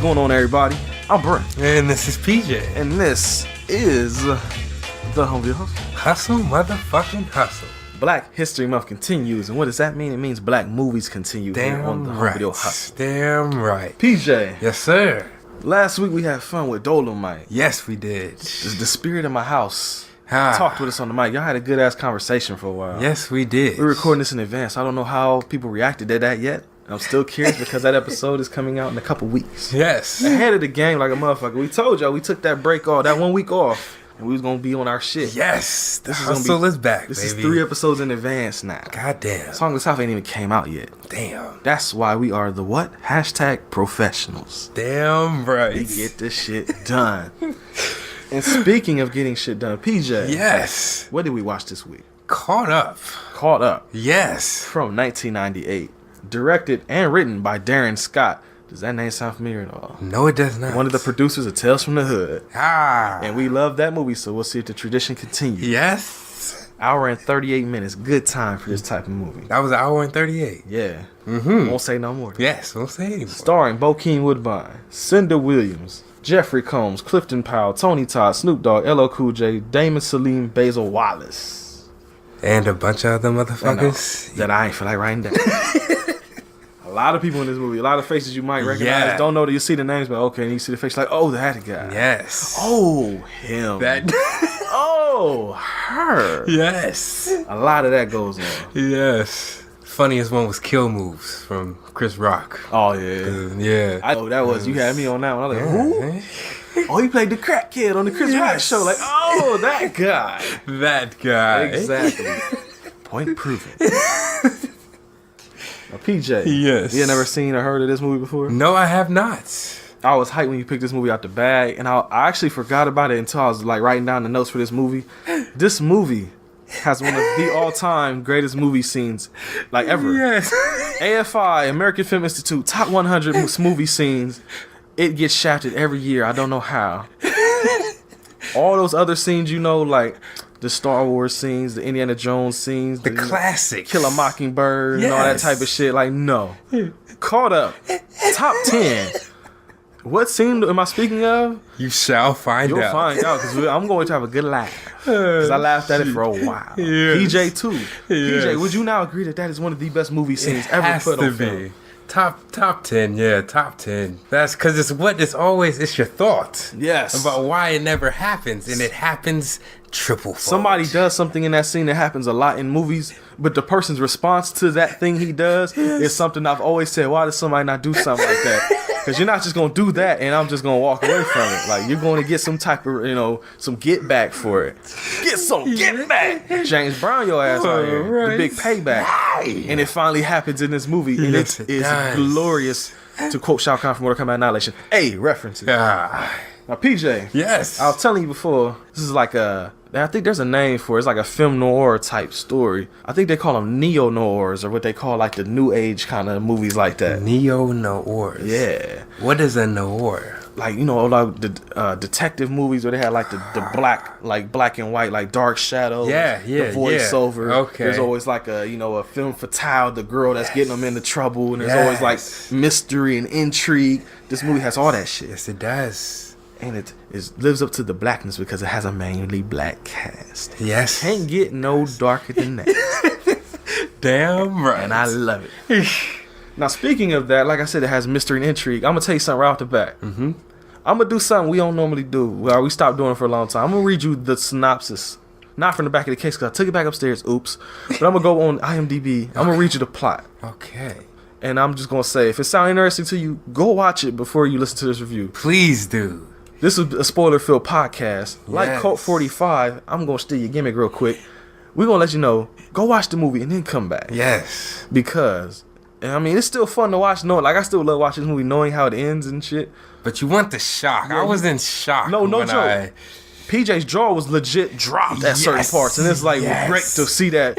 going on, everybody? I'm Brent. And this is PJ. And this is the Homeville Hustle. Hustle, motherfucking hustle. Black History Month continues. And what does that mean? It means black movies continue here on the Homeville Hustle. Damn right. PJ. Yes, sir. Last week we had fun with Dolomite. Yes, we did. The spirit of my house talked with us on the mic. Y'all had a good-ass conversation for a while. Yes, we did. We're recording this in advance. I don't know how people reacted to that yet. I'm still curious because that episode is coming out in a couple weeks. Yes. Ahead of the game like a motherfucker. We told y'all we took that break off, that 1 week off, and we was going to be on our shit. Yes. The hustle is back, This baby. is 3 episodes in advance now. Goddamn. Song of the South ain't even came out yet. Damn. That's why we are the what? Hashtag professionals. Damn right. We get this shit done. And speaking of getting shit done, PJ. Yes. What did we watch this week? Caught Up. Caught Up. Yes. From 1998. Directed and written by Darren Scott. Does that name sound familiar at all? No, it does not. One of the producers of Tales from the Hood. Ah. And we love that movie, so we'll see if the tradition continues. Yes. Hour and 38 minutes. Good time for this type of movie. That was an hour and 38. Yeah. Mm-hmm. Won't say no more. Yes, won't say anymore. Starring Bokeem Woodbine, Cinda Williams, Jeffrey Combs, Clifton Powell, Tony Todd, Snoop Dogg, LL Cool J, Damon Salim, Basil Wallace. And a bunch of other motherfuckers. That I ain't feel like writing down. A lot of people in this movie, a lot of faces you might recognize. Yeah. Don't know that you see the names, but okay, and you see the face like, oh, that guy. Yes. Oh, him. That. Oh, her. Yes. A lot of that goes on. Yes. Funniest one was Kill Moves from Chris Rock. Oh, yeah. Yeah. I know that was, you had me on that one. I was like, who? Oh, he played the crack kid on the Chris Rock show. Like, oh, that guy. That guy. Exactly. Point proven. Now, PJ. Yes. You had never seen or heard of this movie before? No, I have not. I was hyped when you picked this movie out the bag, and I actually forgot about it until I was like writing down the notes for this movie. This movie has one of the all-time greatest movie scenes like ever. Yes. AFI, American Film Institute, top 100 movie scenes. It gets shafted every year. I don't know how. All those other scenes, you know, like the Star Wars scenes, the Indiana Jones scenes, the classics, Kill a Mockingbird, and all that type of shit. Like, no. Caught Up, top 10. What scene am I speaking of? You shall find out. You'll find out, because I'm going to have a good laugh. Because I laughed at it for a while. Yes. PJ too. Yes. PJ, would you now agree that is one of the best movie scenes ever put on film? Top 10, yeah, top 10. That's because it's your thought. Yes. About why it never happens, and it happens triple fold. Somebody does something in that scene that happens a lot in movies, but the person's response to that thing he does is something I've always said, why does somebody not do something like that? Because you're not just going to do that and I'm just going to walk away from it. Like, you're going to get some type of, some get back for it. Get some get back. James Brown your ass out here. Right. The big payback. And it finally happens in this movie. And yes, it is glorious. To quote Shao Kahn from Mortal Kombat Annihilation. Hey, references. Now, PJ. Yes. I was telling you before, this is like I think there's a name for it. It's like a film noir type story. I think they call them neo-noirs, or what they call like the new age kind of movies like that. Neo-noirs. Yeah. What is a noir? Like, like the detective movies where they had like the black and white, like dark shadows. Yeah. The voiceover. Yeah. Okay. There's always like a femme fatale, the girl that's getting them into trouble, and there's always like mystery and intrigue. This movie has all that shit. Yes, it does. And it lives up to the blackness because it has a mainly black cast. Yes. Can't get no darker than that. Damn right. And I love it. Now, speaking of that, like I said, it has mystery and intrigue. I'm going to tell you something right off the bat. Mm-hmm. I'm going to do something we don't normally do. Well, we stopped doing it for a long time. I'm going to read you the synopsis. Not from the back of the case because I took it back upstairs. Oops. But I'm going to go on IMDb. I'm going to read you the plot. Okay. And I'm just going to say, if it sounds interesting to you, go watch it before you listen to this review. Please do. This is a spoiler-filled podcast. Yes. Like Cult 45, I'm going to steal your gimmick real quick. We're going to let you know, go watch the movie and then come back. Yes. Because, it's still fun to watch. I still love watching this movie knowing how it ends and shit. But you want the shock. I was in shock. No joke. PJ's jaw was legit dropped at certain parts. And it's like great to see that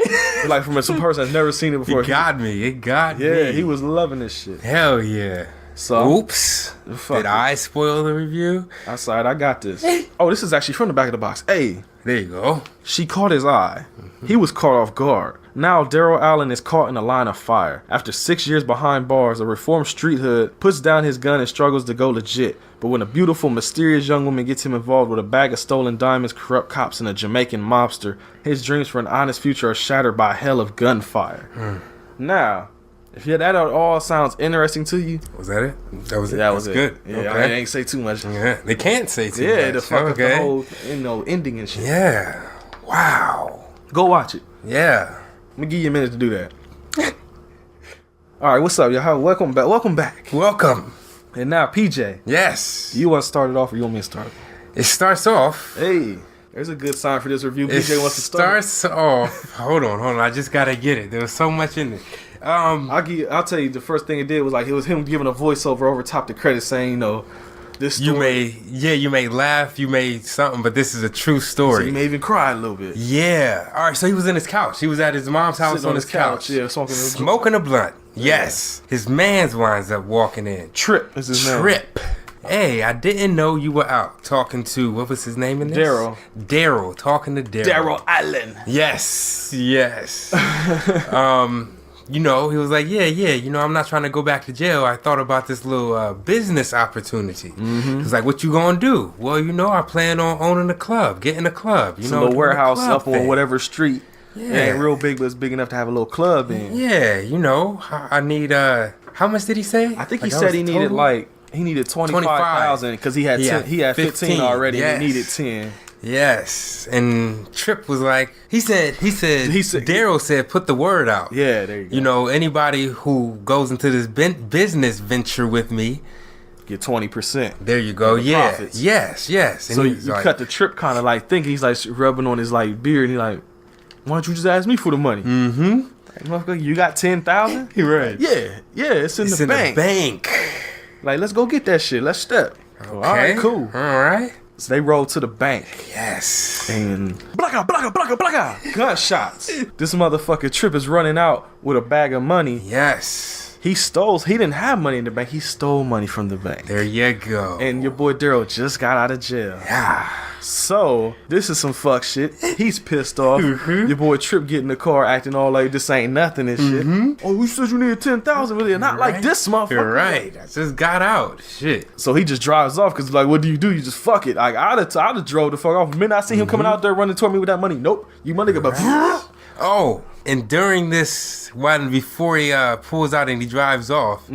like from some person that's never seen it before. It got me. Yeah, he was loving this shit. Hell yeah. So, oops. fuck Did it. I spoil the review? Outside, I got this. Oh, this is actually from the back of the box. Hey, There you go. she caught his eye. He was caught off guard. Now Daryl Allen is caught in a line of fire. After 6 years behind bars, a reformed street hood puts down his gun and struggles to go legit. But when a beautiful, mysterious young woman gets him involved with a bag of stolen diamonds, corrupt cops, and a Jamaican mobster, his dreams for an honest future are shattered by a hell of gunfire. Now, if that all sounds interesting to you, Was that it? That was it? that was That's it. good. Yeah, I Okay. ain't say too much. Yeah, they can't say too Yeah, much. the fuck up Okay. the whole ending and shit. Yeah. Wow. Go watch it. Yeah. Let me give you a minute to do that. All right, what's up, y'all? Welcome back. Welcome back. Welcome. And now, PJ, Yes. you want to start it off, or you want me to start? It starts off. Hey, there's a good sign for this review. It PJ wants to start. starts off. Hold on. I just gotta get it. There was so much in it. I'll tell you, the first thing it did was it was him giving a voiceover over top the credits, saying, this story. You may laugh, you may something, but this is a true So story. you may even cry a little bit. Yeah. All right. So he was in his couch. He was at his mom's house Sitting on his couch. yeah, Smoking a blunt. Yes. His man's winds up walking in. Trip is his name. Trip. Hey, I didn't know you were out talking to, what was his name in this? Daryl. Talking to Daryl. Daryl Allen. Yes. He was like, yeah, I'm not trying to go back to jail. I thought about this little business opportunity. Mm-hmm. He's like, what you gonna do? Well, I plan on owning a club, getting a club. It's a little warehouse up on thing. whatever street. Yeah. It ain't real big, but it's big enough to have a little club in. Yeah, I need, how much did he say? I think he said he needed he needed 25,000 because he had 15 already. Yes. And he needed 10. Yes, and Trip was like, he said, Daryl said, put the word out. Yeah, there you go. Anybody who goes into this business venture with me, get 20%. there you go. The Yeah, profits. yes. And So he you was like, cut the Trip kind of thinking he's rubbing on his beard, and he's like, why don't you just ask me for the money? mm-hmm. Motherfucker, you got 10,000? Right. Yeah, it's in the bank. The bank. Let's go get that shit. Let's step. Okay. All right, cool. All right. So they roll to the bank. Yes. And blacka, gunshots. This motherfucker Trip is running out with a bag of money. Yes. He didn't have money in the bank. He stole money from the bank. There you go. And your boy Daryl just got out of jail. Yeah. So, this is some fuck shit. He's pissed off. Mm-hmm. Your boy Trip get in the car acting all like this ain't nothing and shit. Oh, you said you needed 10,000, really? Not like this motherfucker. You're right. I just got out. Shit. So he just drives off because what do? You just fuck it. I'd have drove the fuck off. The minute I see him coming out there running toward me with that money, nope. You money go, but Oh, and during this, before he pulls out and he drives off,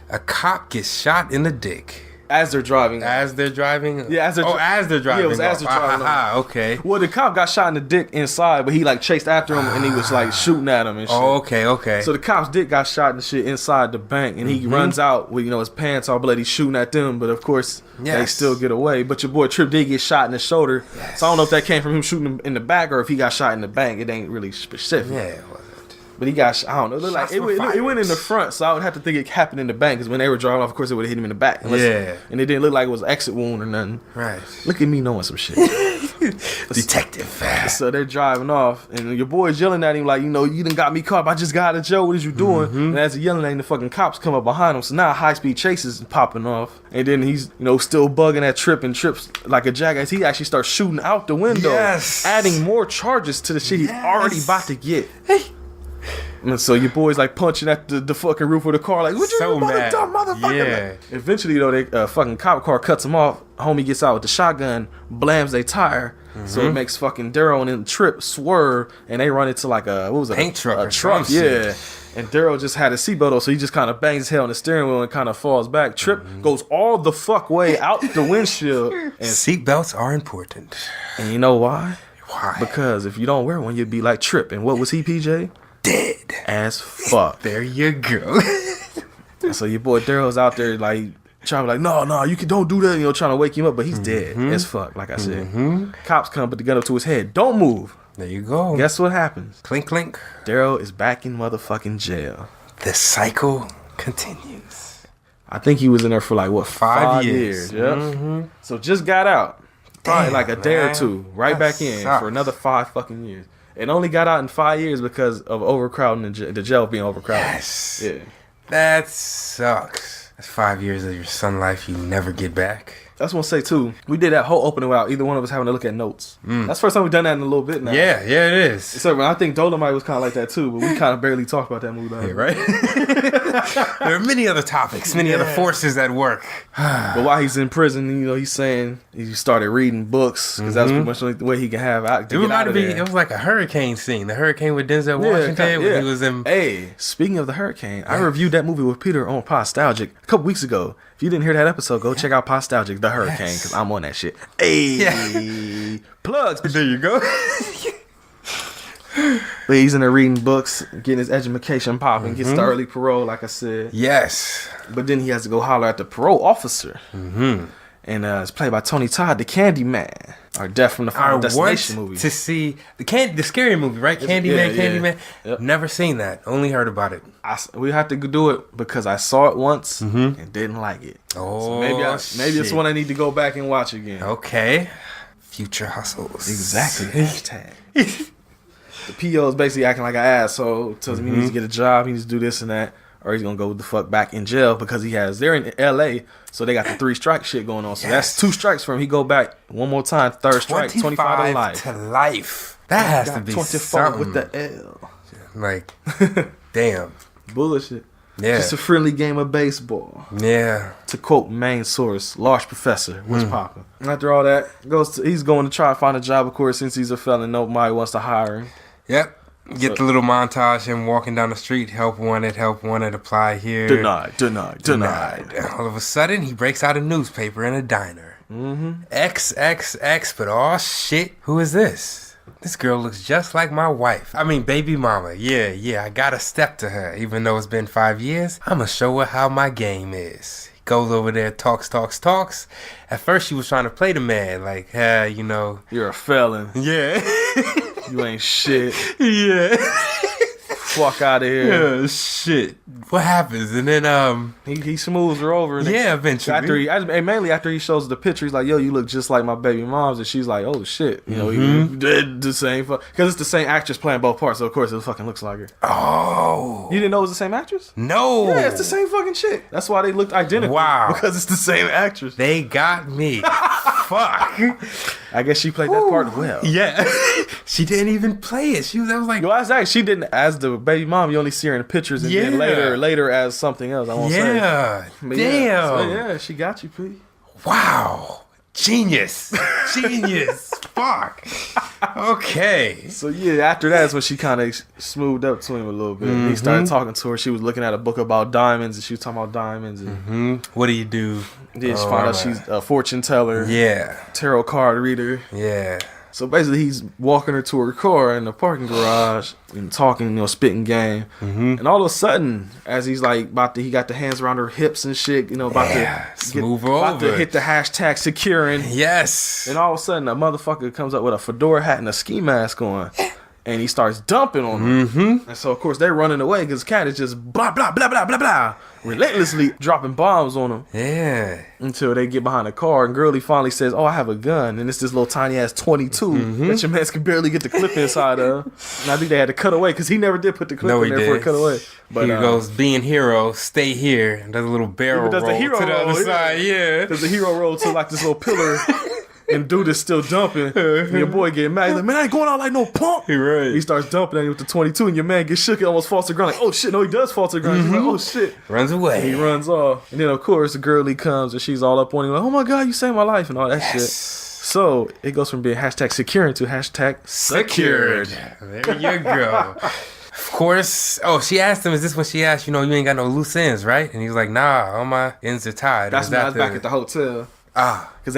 a cop gets shot in the dick. as they're driving. As they're driving? Yeah, as they're as they're driving. Yeah, it was as they're driving. Okay. Well, the cop got shot in the dick inside, but he chased after him and he was shooting at him and shit. Oh, okay. So the cop's dick got shot and shit inside the bank, and he runs out with his pants all bloody, shooting at them. But of course, they still get away. But your boy Trip did get shot in the shoulder. Yes. So I don't know if that came from him shooting him in the back or if he got shot in the bank. It ain't really specific. Yeah, it wasn't. But he got, I don't know. It looked like it went in the front, so I would have to think it happened in the bank. Because when they were driving off, of course, it would have hit him in the back. And it didn't look like it was an exit wound or nothing. Right. Look at me knowing some shit. Detective. So they're driving off, and your boy's yelling at him like, you done got me caught. I just got out of jail. What is you doing? And as he's yelling at him, the fucking cops come up behind him. So now high-speed chases popping off. And then he's, still bugging that Trip, and Trip's like a jackass. He actually starts shooting out the window. Yes. Adding more charges to the shit he's already about to get. And so your boy's punching at the fucking roof of the car, like, what you So mad. dumb motherfucker? Yeah. Eventually, though, they fucking cop car cuts him off. Homie gets out with the shotgun, blams their tire, so it makes fucking Daryl and then Trip swerve, and they run into a paint truck a or truck, some yeah. shit. And Daryl just had a seatbelt on, so he just kind of bangs his head on the steering wheel and kind of falls back. Trip goes all the fuck way out the windshield. And Seatbelts are important. you know why? Why? Because if you don't wear one, you'd be like Trip. And what was he, PJ? Dead. As fuck. There you go. So your boy Daryl's out there trying to no, you don't do that, trying to wake him up, but he's dead as fuck, like I said. Cops come, put the gun up to his head. Don't move. There you go. Guess what happens? Clink, clink. Daryl is back in motherfucking jail. The cycle continues. I think he was in there for 5 years. Yep. So just got out. Probably Damn, a day or man. two. Right That back in sucks. for another 5 fucking years. And only got out in 5 years because of overcrowding, the jail being overcrowded. Yes. Yeah. That sucks. That's 5 years of your son life you never get back. That's what I say too. We did that whole opening without either one of us having to look at notes. That's the first time we've done that in a little bit now. Yeah, it is. So I think Dolomite was kind of like that too, but we kind of barely talked about that movie. Yeah, right? There are many other topics, many other forces at work. But while he's in prison, he's saying he started reading books because that's pretty much the only way he can have out. It reminded me, it was like a hurricane scene. The hurricane with Denzel Washington when he was in. Hey, speaking of the hurricane, I reviewed that movie with Peter on Podstalgic a couple weeks ago. If you didn't hear that episode, go check out Podstalgic, The Hurricane, because I'm on that shit. Hey, plugs. There you go. But he's in there reading books, getting his education popping, gets the early parole, like I said. Yes. But then he has to go holler at the parole officer. And it's played by Tony Todd, the Candy Man, or Death from the Final Destination movie. To see the scary movie, right? Candyman. Yep. Never seen that. Only heard about it. We have to do it because I saw it once and didn't like it. Oh, so maybe it's one I need to go back and watch again. Okay. Future hustles. Exactly. Hashtag. The PO is basically acting like an asshole. Tells him he needs to get a job, he needs to do this and that, or he's gonna go the fuck back in jail because they're in LA, so they got the 3 strike shit going on. So that's 2 strikes for him. He go back one more time, 3rd strike, 25 to life. To life. That has to be 24 something. with the L. Like, damn. Bullshit. Yeah. Just a friendly game of baseball. Yeah. To quote main source, Large Professor, what's poppin'? After all that, he's going to try to find a job, of course, since he's a felon. Nobody wants to hire him. Yep. Get the little montage, him walking down the street, help wanted, apply here. Denied. All of a sudden, he breaks out a newspaper in a diner. XXX, but oh shit, who is this? This girl looks just like my wife. I mean, baby mama. Yeah, I gotta step to her. Even though it's been 5 years, I'ma show her how my game is. He goes over there, talks. At first, she was trying to play the man, like, You're a felon. Yeah. You ain't shit. Yeah. Fuck out of here. Yeah, shit. What happens? And then he smooths her over. Yeah, eventually. Mainly after he shows the picture, he's like, "Yo, you look just like my baby mom's," and she's like, "Oh shit," he did the same because it's the same actress playing both parts, so of course it fucking looks like her. Oh, you didn't know it was the same actress? No. Yeah, it's the same fucking shit. That's why they looked identical. Wow, because it's the same actress. They got me. Fuck. I guess she played that part well. Yeah. She didn't even play it. I was like, no, she didn't as the baby mom. You only see her in the pictures, and then later as something else. I won't say. Yeah. Damn. Yeah, she got you, P. Wow. Genius. Fuck. Okay. So yeah, after that is when she kind of smoothed up to him a little bit. He started talking to her. She was looking at a book about diamonds, and she was talking about diamonds. And what do you do? Yeah, she found out she's a fortune teller. Yeah. Tarot card reader. Yeah. So basically, he's walking her to her car in the parking garage and talking, spitting game. And all of a sudden, as he's like he got the hands around her hips and shit, about to hit the hashtag securing. Yes. And all of a sudden, a motherfucker comes up with a fedora hat and a ski mask on. And he starts dumping on her. And so, of course, they're running away because Cat is just blah, blah, blah, blah, blah, blah, relentlessly dropping bombs on him. Yeah. Until they get behind the car. And Girlie finally says, "Oh, I have a gun." And it's this little tiny-ass 22 that your man can barely get the clip inside of. And I think they had to cut away because he never did put the clip in there before it cut away. But he goes, "Being hero, stay here." And does a little barrel roll to the other side. Yeah. Does the hero roll to like this little pillar. And dude is still dumping. And your boy get mad. He's like, "Man, I ain't going out like no punk." Right. He starts dumping at him with the 22, and your man gets shook and almost falls to the ground. Like, "Oh shit, no, he does fall to the ground." He's like, "Oh shit." Runs away. And he runs off. And then, of course, the Girlie comes and she's all up on him like, "Oh my God, you saved my life," and all that shit. So it goes from being hashtag securing to hashtag secured. There you go. Of course. Oh, she asked him, is this when she asked, you ain't got no loose ends, right? And he was like, "Nah, all my ends are tied." That's when I was back at the hotel. Because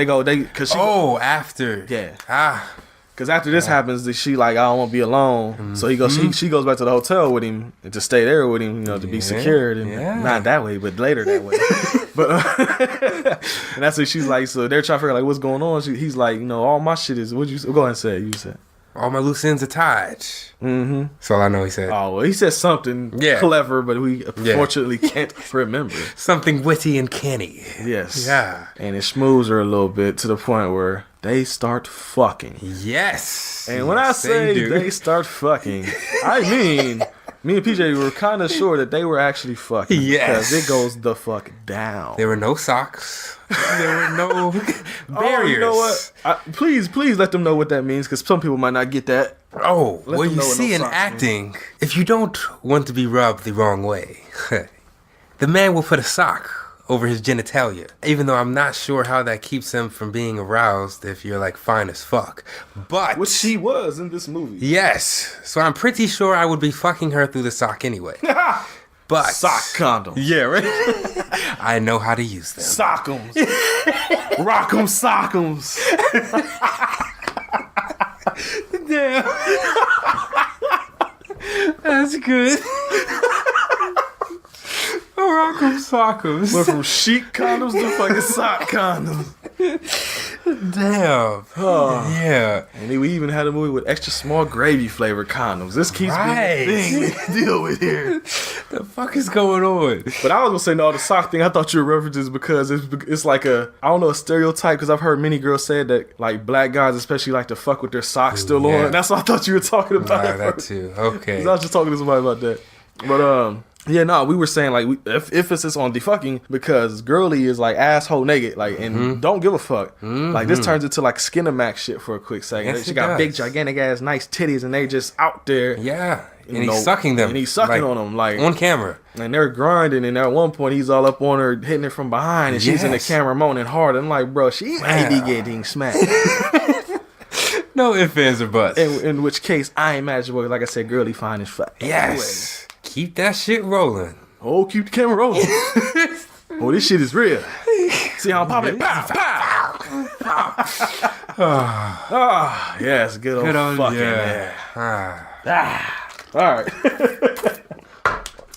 after. Yeah. Because after this happens, she like, "I don't want to be alone." So he goes. She goes back to the hotel with him and to stay there with him, to be secured. And not that way, but later that way. But and that's what she's like. So they're trying to figure out like what's going on. He's like, all my shit is. What you go ahead and say? You said. All my loose ends are tied. That's all I know he said. Oh, well, he said something clever, but we unfortunately can't remember. Something witty and canny. Yes. Yeah. And it smooths her a little bit to the point where they start fucking. Yes. And when I say they start fucking, I mean Me and PJ were kind of sure that they were actually fucking. Yes. Because it goes the fuck down. There were no socks. There were no barriers. Oh, you know what? Please let them know what that means, because some people might not get that. Oh, Let well, them you know what see, no in socks acting, if you don't want to be rubbed the wrong way, the man will put a sock over his genitalia. Even though I'm not sure how that keeps him from being aroused if you're like fine as fuck. But Which she was in this movie. yes, so I'm pretty sure I would be fucking her through the sock anyway. But Sock condom. yeah, right. I know how to use them. Sock'ems. Rock'em sock'ems. Damn. That's good. Rock'em sock'ems. Went from chic condoms to fucking sock condoms. Damn. Oh. Yeah. And then we even had a movie with extra small gravy flavored condoms. This keeps Right. being a thing we deal with here. The fuck is going on? But I was gonna say, no, the sock thing, I thought you were references because it's like a stereotype, because I've heard many girls say that like black guys especially like to fuck with their socks still yeah. on. That's what I thought you were talking about. Nah, that too. Okay. 'Cause I was just talking to somebody about that. But yeah, no, we were saying like emphasis on the fucking, because girly is like asshole naked, like, and don't give a fuck. Like this turns into like Skinamax shit for a quick second. Yes, She it got does. big, gigantic ass, nice titties, and they just out there. Yeah. And you he's know, sucking them. and he's sucking like, on them like on camera. and they're grinding, and at one point he's all up on her, hitting her from behind, and she's in the Yes. camera moaning hard. I'm like, bro, she might be getting smacked. No ifs, ands, or buts. in which case, I ain't mad at you, boy. Like I said, girly fine as fuck. Yes. Keep that shit rolling. Oh, keep the camera rolling. Oh, this shit is real. See how I'm popping? Pow, pow. Ah, yes, good old fucking yeah. man. All right.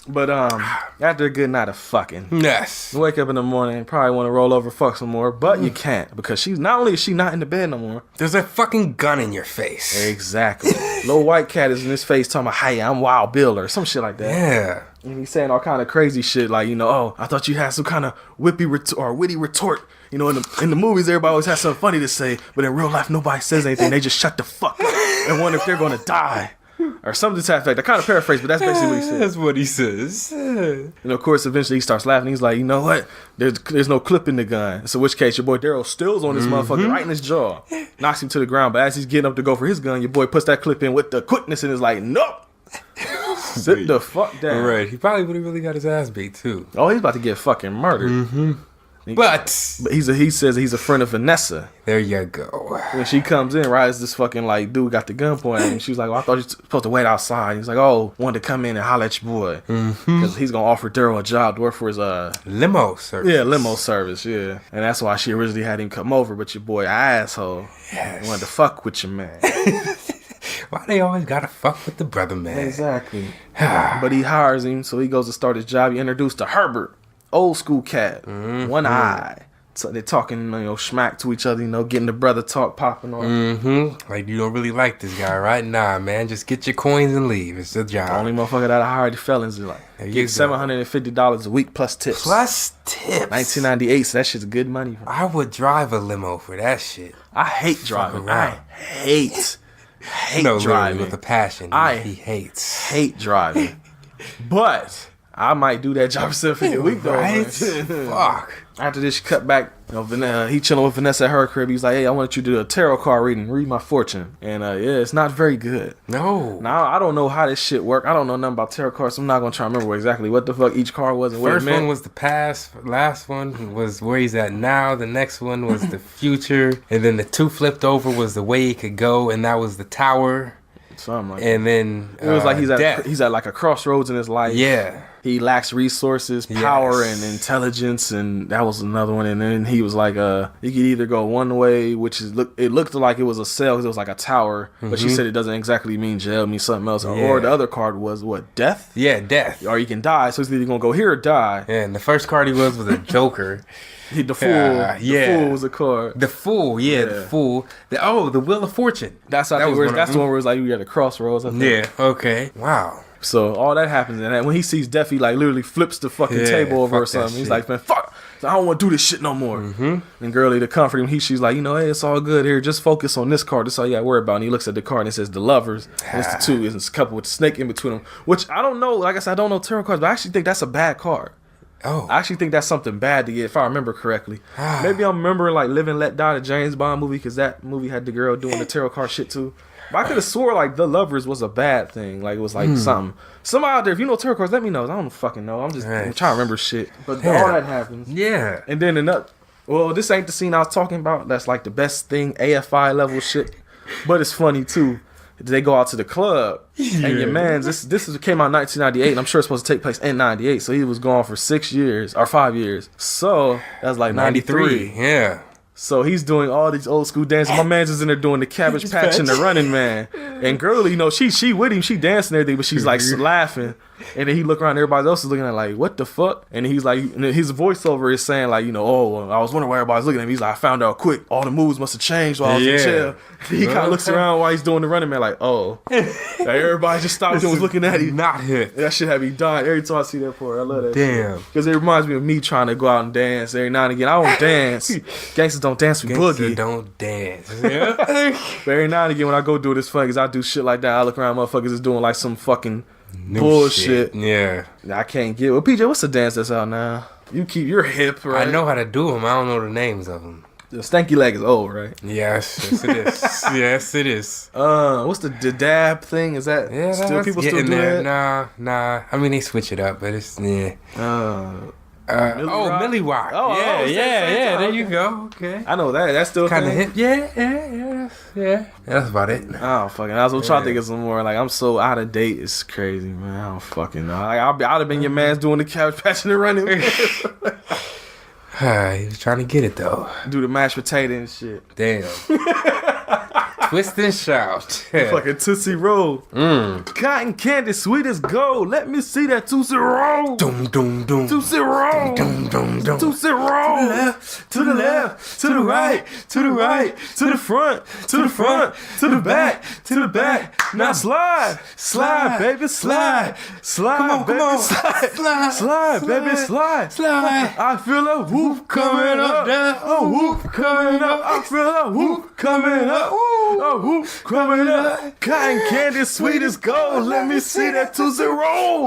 But after a good night of fucking, Yes. you wake up in the morning and probably want to roll over, fuck some more, but you can't, because she's not only is she not in the bed no more. There's a fucking gun in your face. Exactly. Little white cat is in his face talking about, hey, I'm Wild Bill or some shit like that. Yeah. And he's saying all kind of crazy shit like, you know, oh, I thought you had some kind of witty retort. You know, in the movies, everybody always has something funny to say, but in real life, nobody says anything. They just shut the fuck up and wonder if they're going to die. Or something to that effect. I kind of paraphrase, but that's basically what he said. That's what he says. And of course, eventually he starts laughing. He's like, you know what? There's no clip in the gun. So in which case, your boy Daryl steals on this motherfucker right in his jaw. Knocks him to the ground. But as he's getting up to go for his gun, your boy puts that clip in with the quickness and is like, nope. Sit the fuck down. Right. He probably would have really got his ass beat, too. Oh, he's about to get fucking murdered. But he says he's a friend of Vanessa. there you go. When she comes in, right, it's this fucking like dude got the gun pointed at him. She was like, "Oh, I thought you were supposed to wait outside." He's like, "Oh, wanted to come in and holler at your boy because he's gonna offer Daryl a job to work for his Limo service. limo service, yeah." And that's why she originally had him come over, but your boy asshole wanted to fuck with your man. Why they always gotta fuck with the brother, man? Exactly. But he hires him, so he goes to start his job. He introduced to Herbert, old school cat, one eye. So they're talking, you know, smack to each other, you know, getting the brother talk popping on. Like, you don't really like this guy, right? Nah, man, just get your coins and leave. It's the job. The only motherfucker that hired the felons is like, There you get go. $750 a week plus tips. Plus tips. 1998, so that shit's good money. I would drive a limo for that shit. I hate driving. I around. hate No, literally, driving. with a passion. He hates. Hate driving. But I might do that job for $750 a week though. Right? Man. Fuck. After this, she cut back. You know, he chilling with Vanessa at her crib. He's like, "Hey, I want you to do a tarot card reading. Read my fortune." And yeah, it's not very good. No. Now I don't know how this shit work. I don't know nothing about tarot cards. So I'm not gonna try to remember exactly what the fuck each card was and what it First meant. one was the past. Last one was where he's at now. The next one was the future. And then the two flipped over was the way he could go. And that was the tower. Something like And then that. It was like death. he's at like a crossroads in his life. Yeah. He lacks resources, power, Yes. and intelligence, and that was another one. And then he was like, you could either go one way, which is it looked like it was a cell because it was like a tower, but she said it doesn't exactly mean jail, it means something else. Or the other card was what, death? Yeah, death. Or you can die, so it's either gonna go here or die. Yeah, and the first card he was a Joker. The fool, Yeah, the fool was a card. The Fool, the Fool. The Wheel of Fortune. That's how That that's was one of the one where it's like you got a crossroads. I think. Yeah, okay. Wow. So all that happens, and then when he sees Def, he like literally flips the fucking table over or something. He's like, man, fuck, I don't want to do this shit no more. And Girly to comfort him, she's like, hey, it's all good here. Just focus on this card. That's all you got to worry about. And he looks at the card and it says the Lovers. And it's the two. It's a couple with a snake in between them. Which I don't know. Like I said, I don't know tarot cards, but I actually think that's a bad card. Oh. I actually think that's something bad to get, if I remember correctly. Maybe I'm remembering like Live and Let Die, the James Bond movie, because that movie had the girl doing the tarot card shit too. But I could have swore like the Lovers was a bad thing. Like it was like something. Somebody out there, if you know tarot cards, let me know. I don't fucking know. I'm trying to remember shit. But all that happens. Yeah. And then this ain't the scene I was talking about. That's like the best thing, AFI level shit. But it's funny too. They go out to the club, and your man's this came out in 1998, and I'm sure it's supposed to take place in 98. So he was gone for 6 years or 5 years. So that's like 93. Yeah. So he's doing all these old school dances. My man's just in there doing the Cabbage Patch and the Running Man. And Girly, she with him, she dancing and everything, but she's like laughing. And then he look around, everybody else is looking at like, what the fuck? And he's like, and his voiceover is saying like, oh, I was wondering why everybody's looking at me. He's like, I found out quick. All the moves must have changed while I was in jail. He kind of looks around while he's doing the Running Man like, oh. Like, everybody just stopped and was looking at him. Not hit. That shit had me dying every time I see that part. I love that. Damn. Because it reminds me of me trying to go out and dance every now and again. I don't dance. Gangsters don't dance, we boogie. Don't dance. Yeah. But every now and again when I go do this fun, because I do shit like that, I look around motherfuckers is doing like some fucking bullshit. Yeah. I can't get. Well, PJ, what's the dance that's out now? You're hip, right? I know how to do them. I don't know the names of them. The stanky leg is old, right? Yes it is. Yes, it is. What's the dab thing? Is that still people still do there. that? Nah. I mean, they switch it up, but it's Millie Rock. Oh, yeah. There you go. Okay. I know that. That's still kind of hip. Yeah. That's about it. Oh fucking! I was trying to think of some more. Like I'm so out of date. It's crazy, man. I don't fucking know. Like, I'd have been your man's doing the Cabbage Patch and the Running. He was trying to get it though. Do the mashed potato and shit. Damn. Twist and shout. Fucking Tootsie Roll. Cotton candy, sweet as gold. Let me see that Tootsie Roll. Dum dum dum. Tootsie Roll. Dum dum dum. Tootsie Roll. To the left, to the right, to the right, to the front, to the front, to the back, to the back. Now slide, baby, slide, Come on. slide, baby, slide. I feel a whoop coming up, a whoop coming up. I feel a whoop coming up. A whoop coming up, cotton candy, sweet as gold. Let me see that Tootsie Roll.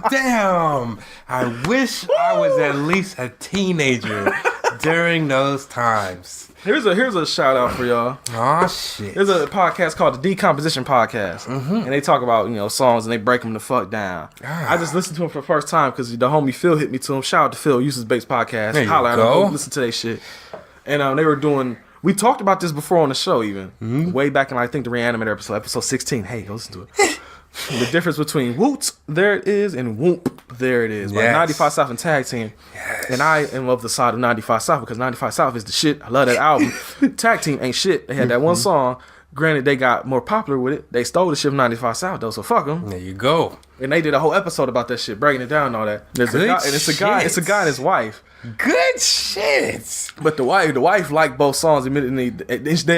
Damn. I wish I was at least a teenager during those times. Here's a shout out for y'all. Oh shit. There's a podcast called the Decomposition Podcast, and they talk about songs and they break them the fuck down. I just listened to them for the first time because the homie Phil hit me to him. Shout out to Phil, Uses Bates Podcast. There you Holla at go. him, listen to that shit. And they were doing. We talked about this before on the show, even way back in I think the Reanimator episode 16. Hey, go listen to it. The difference between Woot, there it is, and Whoop, there it is. By 95 South and Tag Team. Yes. And I am of the side of 95 South because 95 South is the shit. I love that album. Tag Team ain't shit. They had that one song. Granted, they got more popular with it. They stole the shit from 95 South though, so fuck them. There you go. And they did a whole episode about that shit, breaking it down and all that. There's a guy, and it's a guy and his wife. Good shit. But the wife liked both songs. They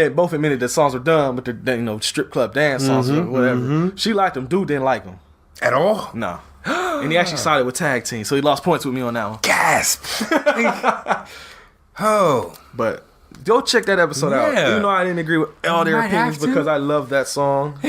both admitted that songs were done, but they're strip club dance songs or whatever. She liked them. Dude didn't like them at all. No. And he actually sided with Tag Team, so he lost points with me on that one. Gasp. Oh, but go check that episode out. Even though I didn't agree with all their opinions because I love that song,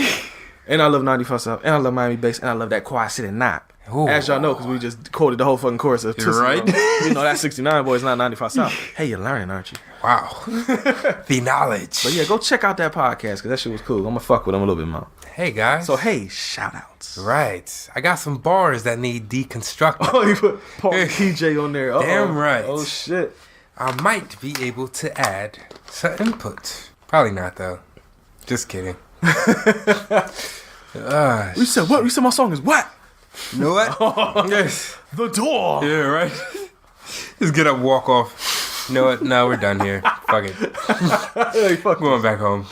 and I love 95 South, and I love Miami Bass, and I love that Quiet City Knock. Ooh. As y'all know, because we just quoted the whole fucking chorus of Tootsie right. That 69 boy is not 95 South. Hey, you're learning, aren't you? Wow. The knowledge. But yeah, go check out that podcast because that shit was cool. I'm gonna fuck with them a little bit more. Hey guys. So hey, shout outs. Right. I got some bars that need deconstructing. Oh, you put Paul PJ on there. Damn right. Oh shit. I might be able to add some input. Probably not though. Just kidding. You said what? You said my song is what? You know what? Yes. The door. Yeah, right. Just get up, walk off. You know what? No, we're done here. Fuck it. Hey, fuck. Going back home.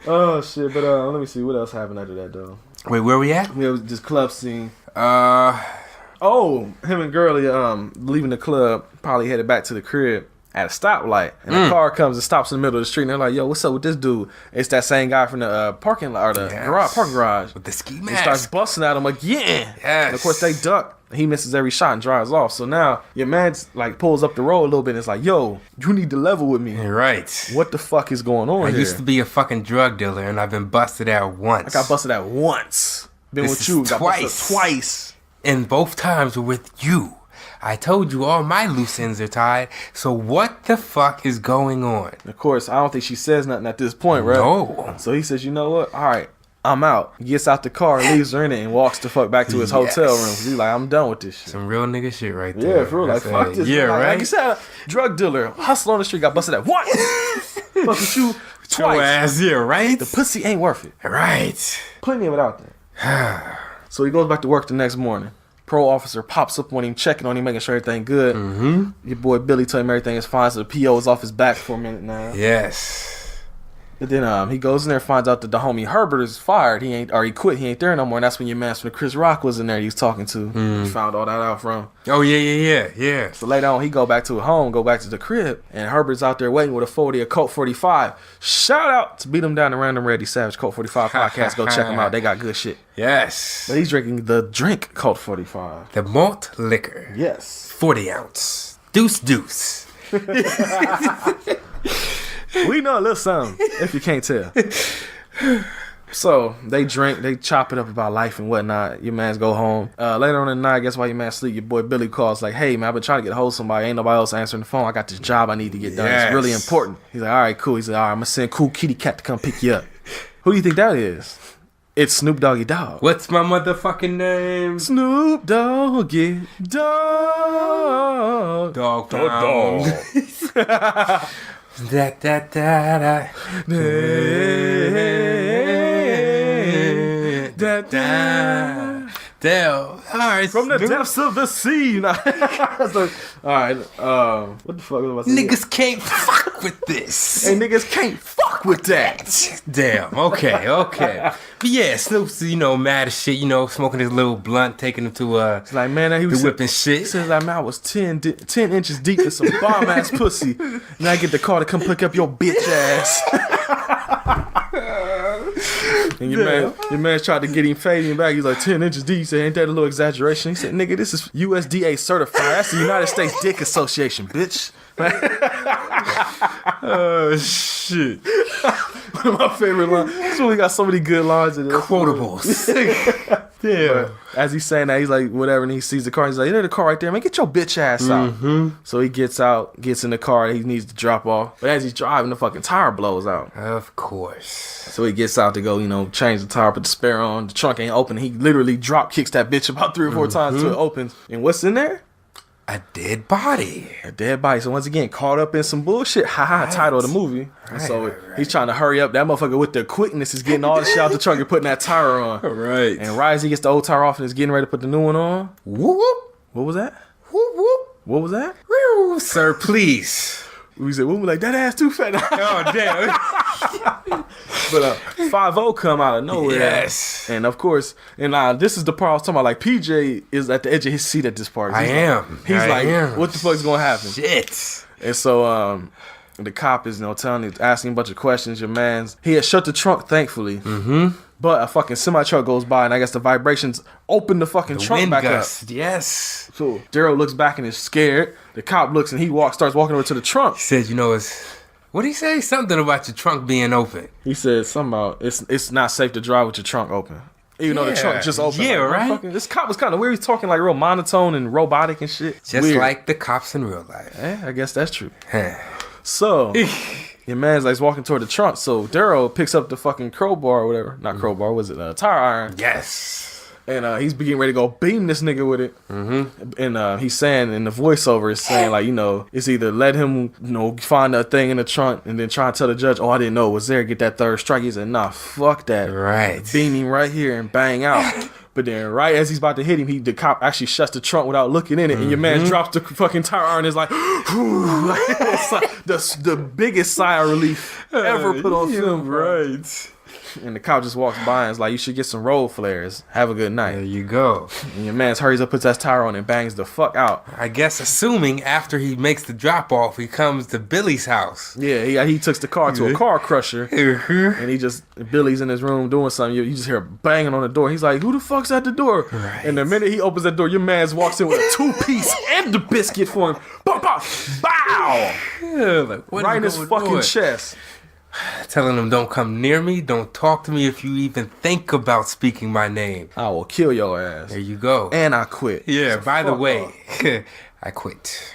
Oh shit! But let me see what else happened after that though. Wait, where we at? We have this club scene. Oh, him and Girly leaving the club, probably headed back to the crib at a stoplight, and a car comes and stops in the middle of the street, and they're like, yo, what's up with this dude? It's that same guy from the parking lot, or the parking garage. With the ski He mask. starts busting at him again. Yes. And of course, they duck. He misses every shot and drives off. So now your man's like pulls up the road a little bit and it's like, yo, you need to level with me. Right. What the fuck is going on I here? used to be a fucking drug dealer, and I've been busted out once. I got busted at once. Been This with is you. Got twice. busted twice. And both times were with you. I told you all my loose ends are tied. So what the fuck is going on? Of course, I don't think she says nothing at this point, right? No. So he says, you know what? All right, I'm out. He gets out the car, leaves her in it, and walks the fuck back to his hotel room. 'Cause he's like, I'm done with this shit. Some real nigga shit right there. Yeah, for real. Like, fuck this. Yeah, like, right? Like you said, drug dealer, hustle on the street, got busted at once. Fuck with you Your twice. ass, yeah, right? The pussy ain't worth it. Right. Plenty of it out there. So he goes back to work the next morning. Pro officer pops up on him, checking on him, making sure everything good. Mm-hmm. Your boy Billy told him everything is fine, so the PO is off his back for a minute now. Yes. But then he goes in there and finds out that the homie Herbert is fired. He quit. He ain't there no more. And that's when your man from Chris Rock was in there. He was talking to. He found all that out from. Oh, yeah. So later on, he go back to the crib, and Herbert's out there waiting with a 40, a Colt 45. Shout out to Beat 'em Down the Random Ready Savage Colt 45 podcast. Go check them out. They got good shit. Yes. But he's drinking the drink Colt 45. The malt liquor. Yes. 40 ounce. Deuce. We know a little something, if you can't tell. So they drink, they chop it up about life and whatnot. Your mans go home. Later on in the night, guess why your man sleep? Your boy Billy calls like, hey man, I've been trying to get a hold of somebody. Ain't nobody else answering the phone. I got this job I need to get done. Yes. It's really important. He's like, all right, cool. He's like, all right, I'm gonna send Cool Kitty Cat to come pick you up. Who do you think that is? It's Snoop Doggy Dogg. What's my motherfucking name? Snoop Doggy Dogg. Dog pound. Da. Dale. All right. From the depths of the sea. So, all right. What the fuck was I saying? Niggas can't fuck with this. Hey, niggas can't fuck with that. Damn. Okay. But yeah, Snoop's, mad as shit, smoking his little blunt, taking him to It's like, man, he was whipping He shit. says like, man, I was 10 inches deep in some bomb ass pussy. And I get the car to come pick up your bitch ass. And your man tried to get him fading back. He's like 10 inches deep. He said, ain't that a little exaggeration? He said, nigga, this is USDA certified. That's the United States Dick Association, bitch. Oh, shit. One of my favorite lines. This one, we got so many good lines in it. Quotables. Yeah. As he's saying that, he's like, whatever, and he sees the car. He's like, there's the car right there, man. Get your bitch ass out. So he gets out, gets in the car that he needs to drop off. But as he's driving, the fucking tire blows out. Of course. So he gets out to go, change the tire, put the spare on. The trunk ain't open. He literally drop kicks that bitch about 3 or 4 times till it opens. And what's in there? A dead body. A dead body. So once again, caught up in some bullshit. Title of the movie. And so he's trying to hurry up. That motherfucker with the quickness is getting all the shit out the trunk and putting that tire on. Right. And right as he gets the old tire off and is getting ready to put the new one on. Whoop whoop. What was that? Whoop whoop. What was that? Woo, sir, please. We said, we were like, that ass too fat. Oh, damn. But 5-0 come out of nowhere. Yes. And of course, and this is the part I was talking about. Like, PJ is at the edge of his seat at this part. I am. What the fuck's going to happen? Shit. And so the cop is, asking a bunch of questions. Your man's, he had shut the trunk, thankfully. But a fucking semi-truck goes by, and I guess the vibrations open the fucking trunk Wind back gust. up. Yes. So Daryl looks back and is scared. The cop looks and he starts walking over to the trunk. He said, what did he say? Something about your trunk being open. He said something about it's not safe to drive with your trunk open. Even though the trunk just open. Yeah, right? This cop was kind of weird. He's talking like real monotone and robotic and shit. Just weird. like the cops in real life. Yeah, I guess that's true. So, your man's like walking toward the trunk. So, Daryl picks up the fucking crowbar or whatever. Not crowbar, was it? Tire iron. Yes. And he's getting ready to go beam this nigga with it. And he's saying, in the voiceover, it's saying like, it's either let him, find a thing in the trunk and then try and tell the judge, oh, I didn't know it was there, get that third strike. He said, nah, fuck that. Right. Beam him right here and bang out. But then right as he's about to hit him, the cop actually shuts the trunk without looking in it. And your man drops the fucking tire iron and is like, the biggest sigh of relief ever put on film, bro. Right. And the cop just walks by and is like, you should get some roll flares. Have a good night. There you go. And your man hurries up, puts that tire on, and bangs the fuck out. I guess assuming after he makes the drop off, he comes to Billy's house. Yeah, he takes the car to a car crusher. And Billy's in his room doing something. You just hear banging on the door. He's like, who the fuck's at the door? Right. And the minute he opens that door, your man walks in with a 2-piece and the biscuit for him. Bow, bow, bow! Yeah, like, Right in his fucking chest. Telling him, don't come near me, don't talk to me if you even think about speaking my name. I will kill your ass. There you go. And I quit. Yeah, So by the fuck way, off. I quit.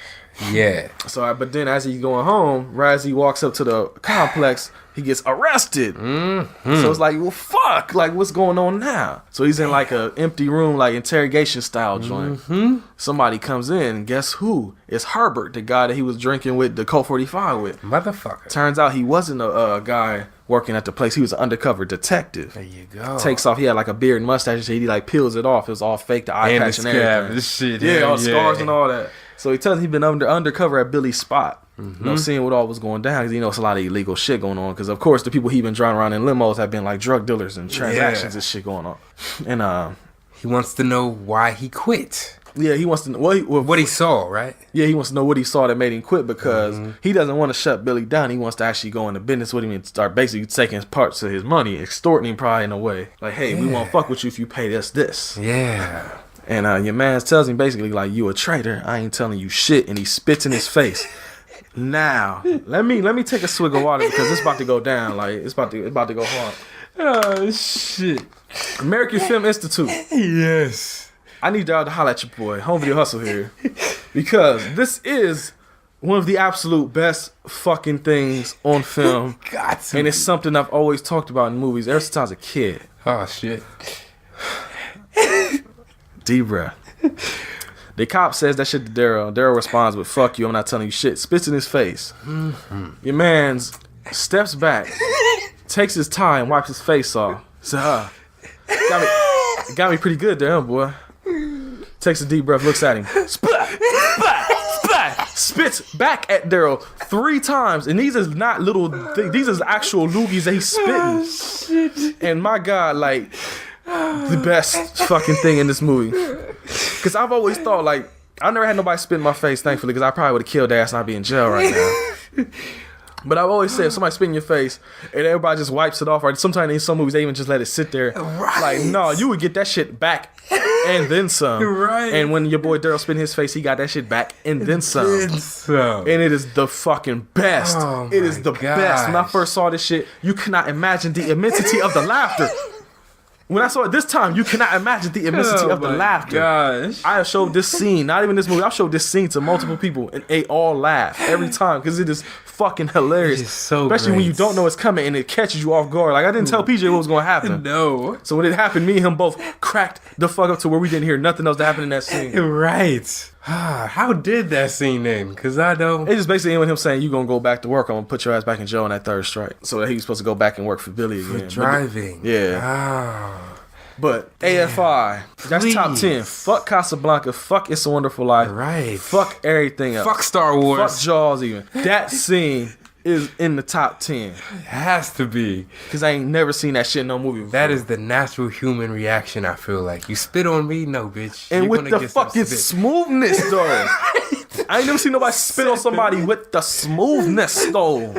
Yeah. So, but then as he's going home, right as he walks up to the complex, he gets arrested. Mm-hmm. So it's like, well, fuck, like what's going on now? So he's in like a empty room, like interrogation style joint. Mm-hmm. Somebody comes in, and guess who? It's Herbert, the guy that he was drinking with the Colt 45 with. Motherfucker. Turns out he wasn't a guy working at the place. He was an undercover detective. There you go. Takes off. He had like a beard and mustache, and shit. He like peels it off. It was all fake, the eye patch and everything. This shit. Yeah, all the scars and all that. So he tells him he'd been undercover at Billy's spot. You know, seeing what all was going down, because it's a lot of illegal shit going on. Because of course the people he been driving around in limos have been like drug dealers and transactions and shit going on. And he wants to know why he quit. yeah, he wants to know What he saw, right? Yeah, he wants to know what he saw that made him quit, because he doesn't want to shut Billy down. He wants to actually go into business with him and start basically taking parts of his money, extorting him probably in a way. Like, hey, we won't fuck with you if you pay us this. Yeah. And your man tells him basically like, you a traitor. I ain't telling you shit. And he spits in his face. Now, let me take a swig of water, because it's about to go down. Like it's about to go hard. Oh shit. American Film Institute. Yes. I need y'all to holler at your boy, Home Video Hustle here, because this is one of the absolute best fucking things on film. Got to. And it's something I've always talked about in movies ever since I was a kid. Oh shit. Deep breath. The cop says that shit to Daryl. Daryl responds with, fuck you, I'm not telling you shit. Spits in his face. Your man's steps back, takes his time, wipes his face off. Says, got me pretty good there, huh, boy. Takes a deep breath, looks at him. Splat, splat, splat. Spits back at Daryl 3 times. And these is not little things. These is actual loogies that he's spitting. Oh, shit. And my God, like, the best fucking thing in this movie. Because I've always thought, like, I never had nobody spit in my face, thankfully, because I probably would have killed their ass and I'd be in jail right now. But I've always said, if somebody spit in your face and everybody just wipes it off, or sometimes in some movies they even just let it sit there. Right. Like, no, you would get that shit back and then some. Right. And when your boy Daryl spit in his face, he got that shit back and then some. And it is the fucking best. Oh, it is the my best. When I gosh. first saw this shit, you cannot imagine the immensity of the laughter. When I saw it this time, you cannot imagine the immensity of the laughter. Gosh. I have showed this scene, not even this movie, I've showed this scene to multiple people, and they all laugh every time, because it is fucking hilarious. It is so Especially when great. you don't know it's coming and it catches you off guard. Like, I didn't tell PJ what was going to happen. No. So when it happened, me and him both cracked the fuck up to where we didn't hear nothing else that happened in that scene. Right. How did that scene end? Because I don't. It just basically ended with him saying, you going to go back to work, I'm going to put your ass back in jail on that 3rd strike. So that he was supposed to go back and work for Billy again. Driving. Yeah. Oh. But AFI, that's Please. top 10. Fuck Casablanca. Fuck It's a Wonderful Life. Right. Fuck everything else. Fuck Star Wars. Fuck Jaws even. That scene is in the top 10. It has to be. Because I ain't never seen that shit in no movie before. That is the natural human reaction, I feel like. You spit on me? No, bitch. And You're with gonna the get some fucking spit. smoothness, though. I ain't never seen nobody spit on somebody with the smoothness, though.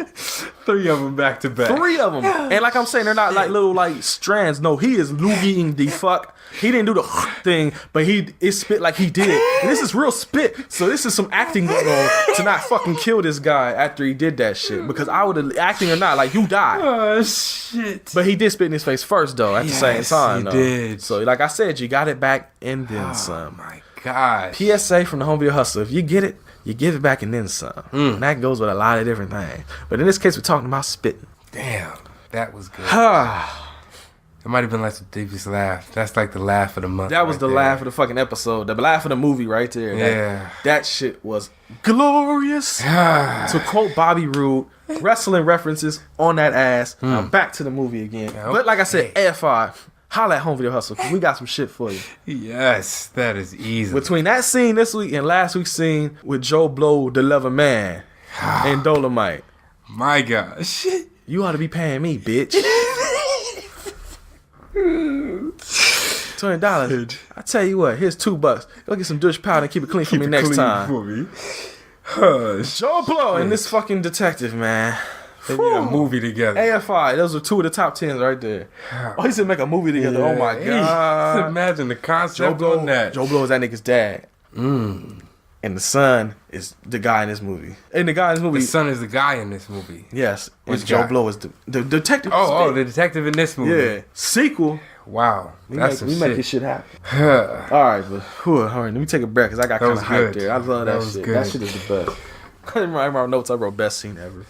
3 of them back to back. 3 of them. And like I'm saying, they're not like little like strands. No, he is loogieing the fuck. He didn't do the thing, but it spit like he did. And this is real spit. So this is some acting going on to not fucking kill this guy after he did that shit. Because I would have, acting or not, like, you die. Oh, shit. But he did spit in his face first, though, at the same time. He though. did. So like I said, you got it back and then Oh, some. my God. PSA from the Home Video Hustle. If you get it, you give it back and then some. And that goes with a lot of different things. But in this case, we're talking about spitting. Damn. That was good. It might have been like the deepest laugh. That's like the laugh of the month. That was right the there. laugh of the fucking episode. The laugh of the movie right there. Yeah. That shit was glorious. To quote Bobby Roode, wrestling references on that ass. Now back to the movie again. Yeah, But like I said, okay. AFI, holla at Home Video Hustle, because we got some shit for you. Yes, that is easy. Between that scene this week and last week's scene with Joe Blow, the Lover Man, and Dolomite, My God. Shit. you ought to be paying me, bitch. $20. I tell you what, here's $2. Go get some douche powder and keep it clean for me next time. For me. Joe Blow and this fucking detective, man. They need a movie together. AFI, those are 2 of the top 10s right there. Oh, he said make a movie together. Yeah. Oh my god. Imagine the concept on that. Joe Blow is that nigga's dad. And the son is the guy in this movie. And the guy in this movie. The son is the guy in this movie. Yes. Which and Joe guy? Blow is the detective. The detective in this movie. Yeah. Sequel. Wow. We That's make this shit. shit happen. All right, but all right, let me take a breath because I got kind of hyped good. there. I love that shit. Good. That shit is the best. I remember my notes. I wrote best scene ever.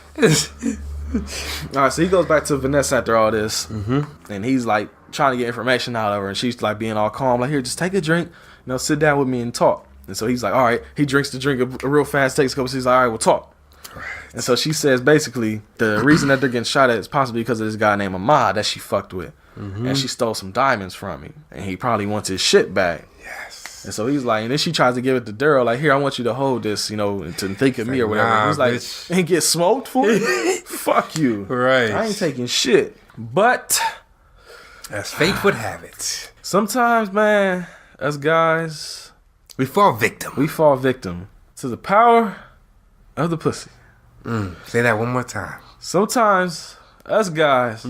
All right, so he goes back to Vanessa after all this, and he's like trying to get information out of her, and she's like being all calm, like, here, just take a drink, sit down with me and talk. And so he's like, all right, he drinks the drink real fast, takes a couple, he's like, all right, we'll talk. Right. And so she says basically the reason that they're getting shot at is possibly because of this guy named Ahmad that she fucked with, and she stole some diamonds from him, and he probably wants his shit back. Yes. And so he's like, and then she tries to give it to Daryl, like, here, I want you to hold this, to think of me or whatever. Nah, he's like, bitch. and get smoked for it? Fuck you. Right. I ain't taking shit. But as fate would have it, sometimes, man, us guys, we fall victim. we fall victim to the power of the pussy. Say that one more time. Sometimes us guys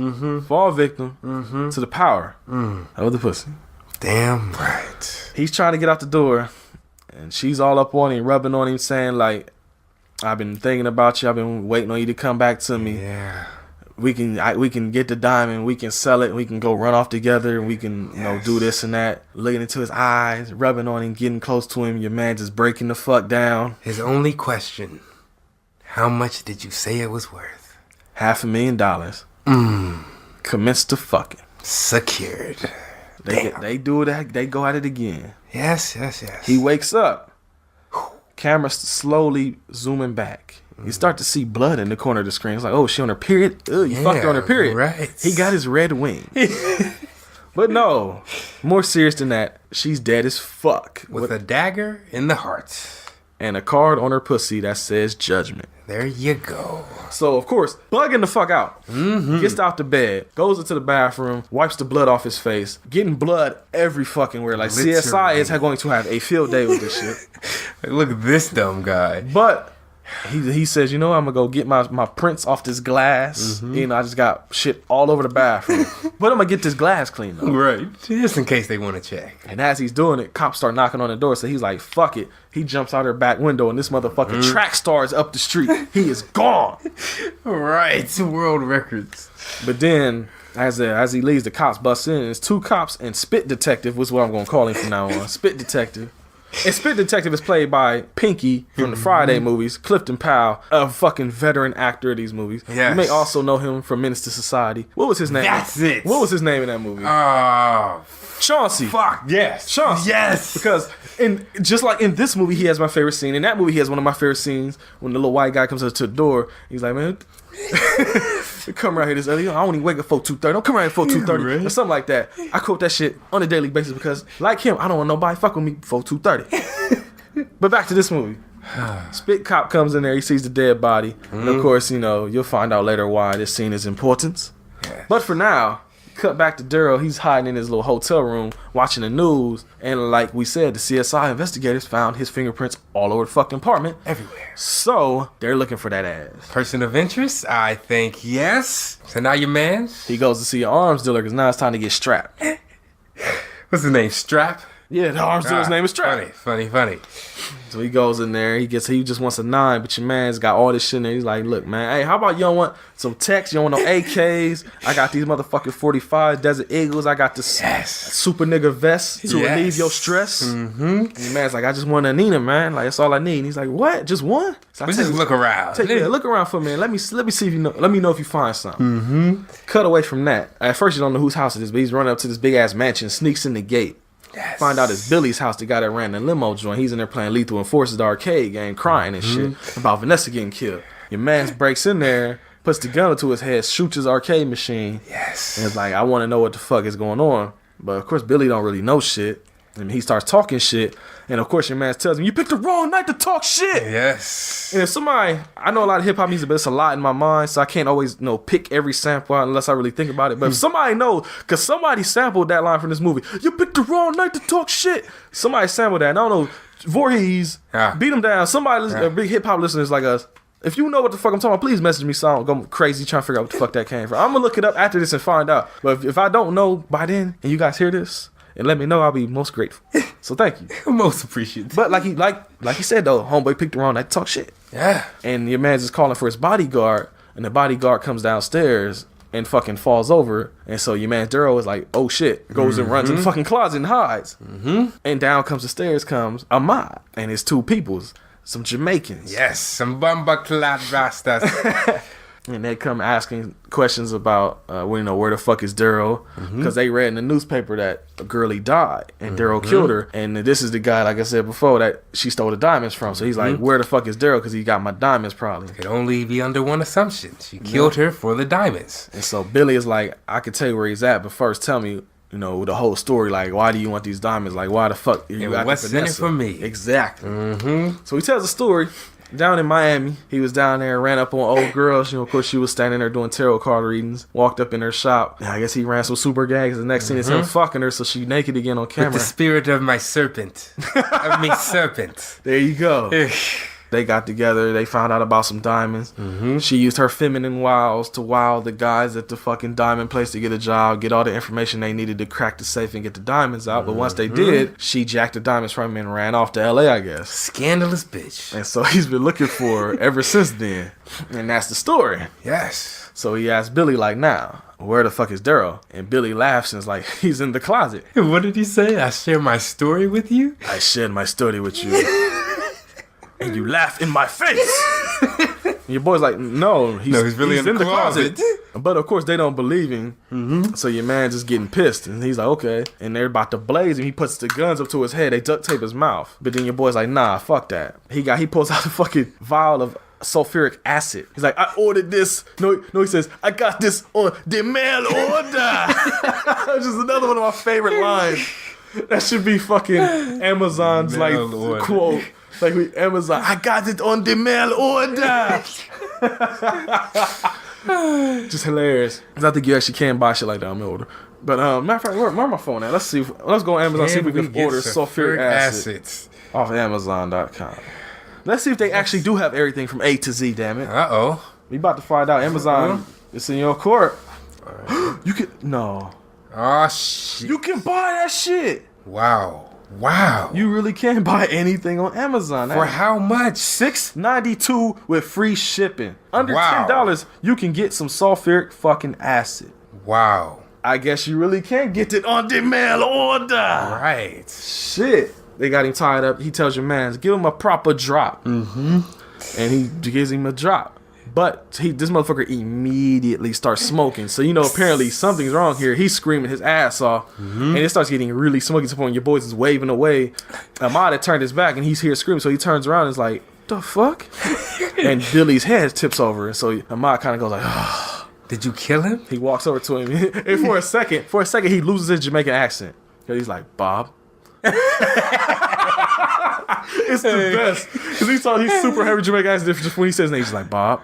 fall victim to the power of the pussy. Damn right. He's trying to get out the door, and she's all up on him, rubbing on him, saying like, I've been thinking about you. I've been waiting on you to come back to me. Yeah. We can get the diamond. We can sell it. We can go run off together. And we can do this and that. Looking into his eyes, rubbing on him, getting close to him. Your man just breaking the fuck down. His only question: how much did you say it was worth? $500,000. Commence to fucking. Secured. They do it. They go at it again. Yes. He wakes up. Camera slowly zooming back. You start to see blood in the corner of the screen. It's like, oh, she on her period? Ugh, you fucked her on her period. Right. He got his red wing. But no, more serious than that, she's dead as fuck. With a dagger in the heart. And a card on her pussy that says judgment. There you go. So, of course, bugging the fuck out. Gets out the bed, goes into the bathroom, wipes the blood off his face, getting blood every fucking where. Like, Literally. CSI is going to have a field day with this shit. Like, look at this dumb guy. But he says, I'm going to go get my prints off this glass. I just got shit all over the bathroom. But I'm going to get this glass cleaned up. Right. Just in case they want to check. And as he's doing it, cops start knocking on the door. So he's like, fuck it. He jumps out her back window, and this motherfucking track star is up the street. He is gone. Right. World records. But then, as he leaves, the cops bust in. It's 2 cops and Spit Detective, which is what I'm going to call him from now on. Spit Detective. And Spit Detective is played by Pinky from the Friday movies, Clifton Powell, a fucking veteran actor of these movies. Yes. You may also know him from Menace to Society. What was his name? That's it. What was his name in that movie? Oh, Chauncey. fuck. Yes. Chauncey. Yes. Because just like in this movie, he has my favorite scene. In that movie, he has one of my favorite scenes when the little white guy comes up to the door. He's like, man, come around here this early. I only wake up 4:30. Don't come around here 4:30 or something like that. I quote that shit on a daily basis because, like him, I don't want nobody fuck with me before 2:30. But back to this movie. Spit Cop comes in there. He sees the dead body. And of course, you'll find out later why this scene is important. Yes. But for now, cut back to Daryl. He's hiding in his little hotel room watching the news. And like we said, the CSI investigators found his fingerprints all over the fucking apartment. Everywhere. So they're looking for that ass. Person of interest? I think yes. So now your man? He goes to see an arms dealer because now it's time to get strapped. What's his name? Strap? Yeah, the arms dealer's name is Strap. Funny. So he goes in there. He just wants a 9, but your man's got all this shit in there. He's like, look, man, hey, how about you don't want some techs? You don't want no AKs? I got these motherfucking 45 Desert Eagles. I got this super nigga vest to relieve your stress. And your man's like, I just want a Nina, man. Like, that's all I need. And he's like, what? Just one? So Let's just look around. Look around for a minute. Let me see if you know. Let me know if you find something. Cut away from that. At first, you don't know whose house it is, but he's running up to this big ass mansion, sneaks in the gate. Yes. Find out it's Billy's house, the guy that ran the limo joint. He's in there playing Lethal Enforcer, the arcade game, crying and shit about Vanessa getting killed. Your man breaks in there, puts the gun to his head, shoots his arcade machine. Yes. And it's like, I want to know what the fuck is going on. But of course, Billy don't really know shit. And he starts talking shit. And of course, your man tells him, you picked the wrong night to talk shit. Yes. And if somebody, I know a lot of hip hop music, but it's a lot in my mind, so I can't always, pick every sample out unless I really think about it. But if somebody knows, because somebody sampled that line from this movie, you picked the wrong night to talk shit. Somebody sampled that. And I don't know, Voorhees, beat him down. Somebody, a big hip hop listeners like us, if you know what the fuck I'm talking about, please message me so I don't go crazy trying to figure out what the fuck that came from. I'm going to look it up after this and find out. But if I don't know by then, and you guys hear this, and let me know, I'll be most grateful. So thank you. Most appreciative. But like he said though, homeboy picked the wrong night to talk shit. Yeah. And your man's just calling for his bodyguard, and the bodyguard comes downstairs and fucking falls over. And so your man Duro is like, oh shit, goes and runs in the fucking closet and hides. And down comes the stairs comes Ahmad and his two peoples, some Jamaicans. Yes, some bumba clad rastas. And they come asking questions about, where the fuck is Daryl? Because they read in the newspaper that a girlie died and Daryl killed her. And this is the guy, like I said before, that she stole the diamonds from. So he's like, where the fuck is Daryl? Because he got my diamonds probably. Could only be under one assumption. She killed her for the diamonds. And so Billy is like, I could tell you where he's at, but first tell me, the whole story. Like, why do you want these diamonds? Like, why the fuck? What's in it for me? Exactly. So he tells the story. Down in Miami, he was down there, ran up on old girls. Of course, she was standing there doing tarot card readings. Walked up in her shop. I guess he ran some super gags. The next scene is him fucking her, so she naked again on camera. With the spirit of my serpent. serpent. There you go. They got together. They found out about some diamonds. She used her feminine wiles to wow the guys at the fucking diamond place to get a job, get all the information they needed to crack the safe and get the diamonds out. But once they did, she jacked the diamonds from him and ran off to LA, I guess. Scandalous bitch. And so he's been looking for her ever since then. And that's the story. Yes. So he asked Billy, like, now, where the fuck is Daryl? And Billy laughs and is like, he's in the closet. What did he say? I share my story with you? I shared my story with you. And you laugh in my face. And your boy's like, no, he's really in the closet. But of course, they don't believe him. So your man just getting pissed. And he's like, okay. And they're about to blaze him. He puts the guns up to his head. They duct tape his mouth. But then your boy's like, nah, fuck that. He pulls out a fucking vial of sulfuric acid. He's like, I ordered this. No, he says, I got this on the mail order. Which is another one of my favorite lines. That should be fucking Amazon's quote. Like with Amazon, I got it on the mail order. Just hilarious. I think you actually can buy shit like that on mail order. But matter of fact, where my phone at? Let's go on Amazon, see if we can order sulfuric acid off of Amazon.com. Let's see if they actually do have everything from A to Z, damn it. We about to find out. Amazon, it's in your court. Right. You can Oh shit. You can buy that shit. Wow. You really can buy anything on Amazon. For how much? $6.92 with free shipping. Under $10, you can get some sulfuric fucking acid. Wow. I guess you really can get it on the mail order. Right. Shit. They got him tied up. He tells your man, give him a proper drop. And he gives him a drop. But this motherfucker immediately starts smoking. So, apparently something's wrong here. He's screaming his ass off. And it starts getting really smoky to the point your boys is waving away. Ahmad had turned his back and he's here screaming. So he turns around and is like, the fuck? And Billy's head tips over. And so Ahmad kind of goes like, oh. Did you kill him? He walks over to him. And for a second, he loses his Jamaican accent. Because he's like, Bob. It's the best. Because he's super heavy Jamaican accent. Just when he says his name, he's like, Bob.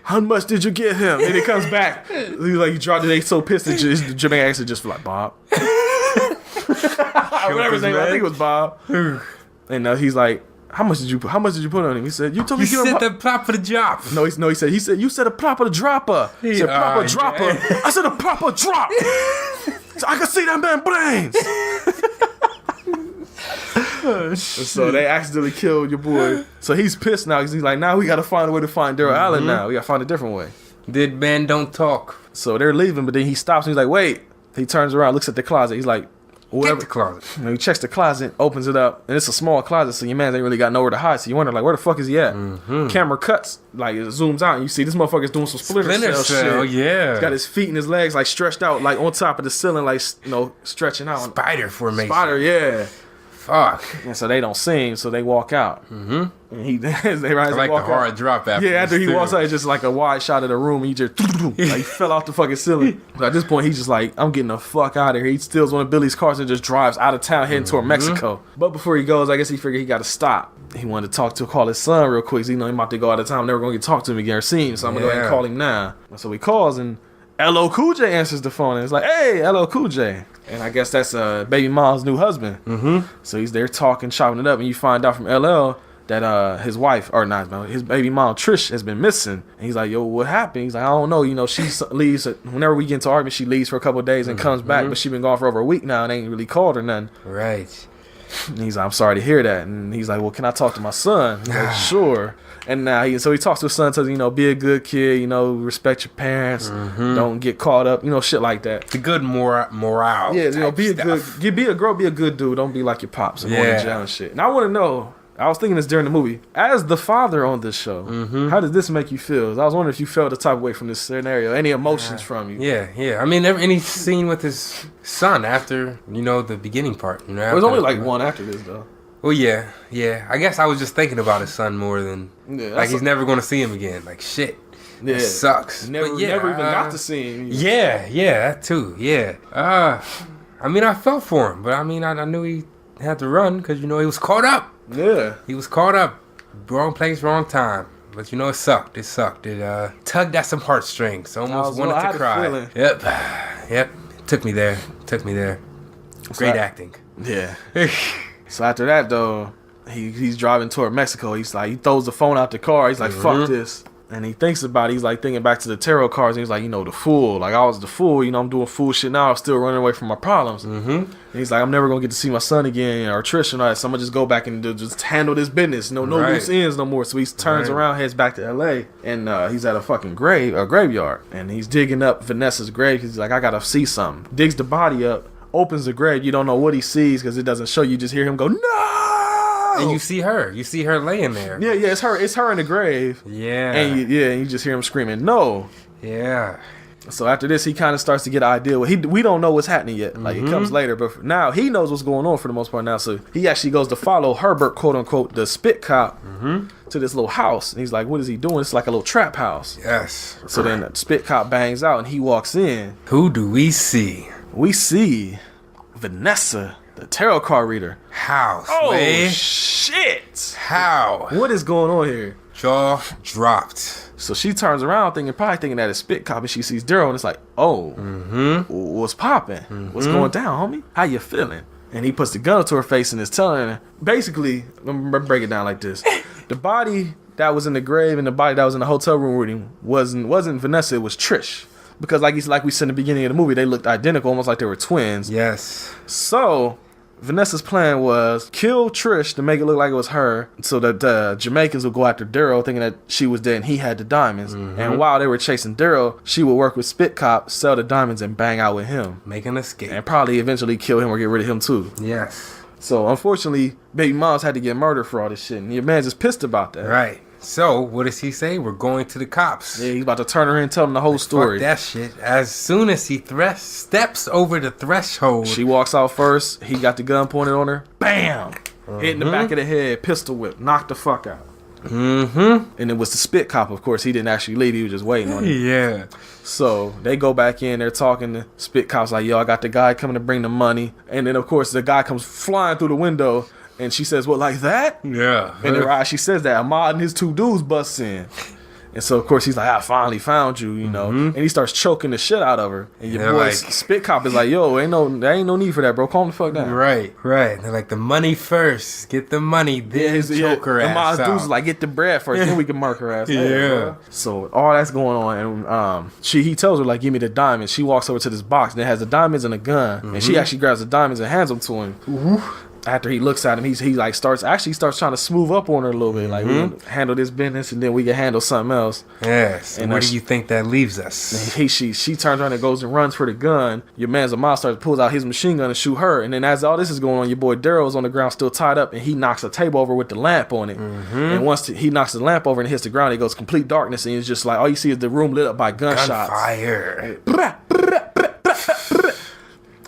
How much did you get him? And he comes back. He's like, he dropped it. He's so pissed that his Jamaican accent just like, Bob. Whatever his name, I think it was Bob. And he's like, how much did you put on him? He said, you told me you said the proper drop. No, he said, you said a proper dropper. He said proper dropper. Yeah. I said a proper drop. So I can see that man brains. So they accidentally killed your boy. So he's pissed now because he's like, now we got to find a way to find Daryl Allen now. We got to find a different way. Dead man don't talk. So they're leaving, but then he stops and he's like, wait. He turns around, looks at the closet. He's like, whatever. Get the closet. He checks the closet, opens it up, and it's a small closet, so your man ain't really got nowhere to hide. So you wonder, like, where the fuck is he at? Camera cuts, like, it zooms out, and you see this motherfucker's doing some splinter cell shit. Yeah. He's got his feet and his legs, like, stretched out, like, on top of the ceiling, like, stretching out. Spider formation. Spider, yeah. Fuck. And so they don't sing, so they walk out. Mm-hmm. And he, they I like the hard drop after. Yeah, after he too. walks out, it's just like a wide shot of the room. And he just like he fell off the fucking ceiling. So at this point, he's just like, I'm getting the fuck out of here. He steals one of Billy's cars and just drives out of town, heading toward Mexico. But before he goes, I guess he figured he got to stop. He wanted to call his son real quick. So he about to go out of town. Never gonna get to talk to him again or see him. So I'm gonna go ahead and call him now. So he calls and LL Cool J answers the phone and it's like, hey, LL Cool J. And I guess that's Baby Mom's new husband. Mm-hmm. So he's there talking, chopping it up, and you find out from LL that his wife, or not, his baby mom Trish has been missing. And he's like, yo, what happened? He's like, I don't know. You know, she leaves. Whenever we get into argument, she leaves for a couple of days and comes back, but she been gone for over a week now and ain't really called or nothing. Right. And he's like, I'm sorry to hear that. And he's like, well, can I talk to my son? He's like, sure. And now he talks to his son, tells him, be a good kid, respect your parents, don't get caught up, shit like that. The good morale. Yeah, be a stuff. good, be a good dude. Don't be like your pops and going to jail and shit. And I want to know, I was thinking this during the movie, as the father on this show, how did this make you feel? I was wondering if you felt the type of way from this scenario, any emotions from you. Yeah. I mean, any scene with his son after, the beginning part. There was only like one after this, though. Well, yeah. I guess I was just thinking about his son more than he's never going to see him again. Like shit, it sucks. Never even got to see him. Yeah, that too. Yeah. I mean, I felt for him, but I mean, I knew he had to run because he was caught up. Yeah, he was caught up. Wrong place, wrong time. But it sucked. It tugged at some heartstrings. Almost wanted to cry. Yep. Took me there. Great acting. Yeah. So after that, though, he's driving toward Mexico. He's like, he throws the phone out the car. He's like, fuck this. And he thinks about it. He's like thinking back to the tarot cards. And he's like, the fool. Like, I was the fool. I'm doing fool shit now. I'm still running away from my problems. And he's like, I'm never going to get to see my son again or Trish and all that. So I'm going to just go back and just handle this business. No loose ends no more. So he turns around, heads back to L.A. And he's at a fucking graveyard. And he's digging up Vanessa's grave. He's like, I got to see something. Digs the body up. Opens the grave. You don't know what he sees because it doesn't show you. Just hear him go, no! And you see her laying there. Yeah, it's her in the grave. Yeah. And you just hear him screaming, no. Yeah. So after this, he kind of starts to get an idea. We don't know what's happening yet. Like, it comes later. But now, he knows what's going on for the most part now. So he actually goes to follow Herbert, quote unquote, the spit cop, to this little house. And he's like, what is he doing? It's like a little trap house. Yes. So then the spit cop bangs out and he walks in. Who do we see? We see Vanessa, the tarot card reader. How? Oh, Slay? shit. How? What is going on here? Jaw dropped. So she turns around probably thinking that it's spit cop, and she sees Daryl and it's like, oh, what's popping? What's going down, homie? How you feeling? And he puts the gun up to her face and is telling her, basically, let me break it down like this. The body that was in the grave and the body that was in the hotel room with him wasn't Vanessa, it was Trish. Because like we said in the beginning of the movie, they looked identical, almost like they were twins. Yes. So Vanessa's plan was kill Trish to make it look like it was her, so that the Jamaicans would go after Daryl, thinking that she was dead and he had the diamonds. And while they were chasing Daryl, she would work with Spit Cop, sell the diamonds, and bang out with him, make an escape, and probably eventually kill him or get rid of him too. Yes. So unfortunately, Baby Mom's had to get murdered for all this shit, and your man's just pissed about that. Right. So, what does he say? We're going to the cops. Yeah, he's about to turn her in and tell them the whole story. Fuck that shit. As soon as he steps over the threshold. She walks out first. He got the gun pointed on her. Bam! Hit in the back of the head. Pistol whip. Knocked the fuck out. And it was the spit cop, of course. He didn't actually leave. He was just waiting on him. Yeah. So, they go back in. They're talking. The spit cop's like, yo, I got the guy coming to bring the money. And then, of course, the guy comes flying through the window. And she says, what, like that? Yeah. And then she says that Ahmad and his two dudes busts in. And so, of course, he's like, I finally found you, And he starts choking the shit out of her. And your boy, Spit Cop, is like, yo, there ain't no need for that, bro. Calm the fuck down. Right. They're like, the money first. Get the money, then choke her ass Ahmad's out. dudes is like, get the bread first, then we can mark her ass. Yeah. So, all that's going on. And he tells her, like, give me the diamonds. She walks over to this box, and it has the diamonds and a gun. And she actually grabs the diamonds and hands them to him. After he looks at him, he like starts trying to smooth up on her a little bit. Like, we can handle this business and then we can handle something else. Yes. And where do you think that leaves us? She turns around and goes and runs for the gun. Your man's Ahmad pulls out his machine gun and shoot her. And then as all this is going on, your boy Daryl's on the ground still tied up, and he knocks a table over with the lamp on it. And once he knocks the lamp over and hits the ground, it goes complete darkness, and it's just like all you see is the room lit up by gunshots. Gunfire.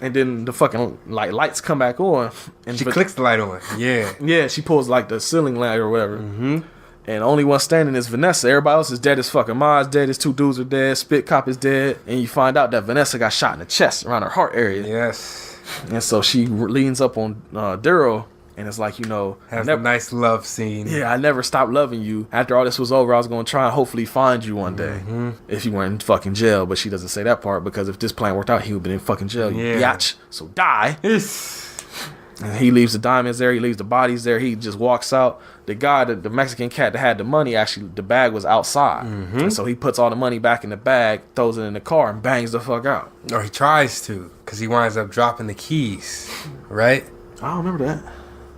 And then the fucking like lights come back on. And she clicks the light on. Yeah. Yeah, she pulls like the ceiling light or whatever. And the only one standing is Vanessa. Everybody else is dead as fucking. Ma's dead. His 2 dudes are dead. Spit Cop is dead. And you find out that Vanessa got shot in the chest around her heart area. Yes. And so she leans up on Daryl. And it's like, has a nice love scene. Yeah, I never stopped loving you. After all this was over, I was going to try and hopefully find you one day. If you weren't in fucking jail. But she doesn't say that part because if this plan worked out, he would have been in fucking jail. You biatch. So die. And he leaves the diamonds there. He leaves the bodies there. He just walks out. The guy, the Mexican cat that had the money, actually, the bag was outside. And so he puts all the money back in the bag, throws it in the car, and bangs the fuck out. Or he tries to because he winds up dropping the keys. Right? I don't remember that.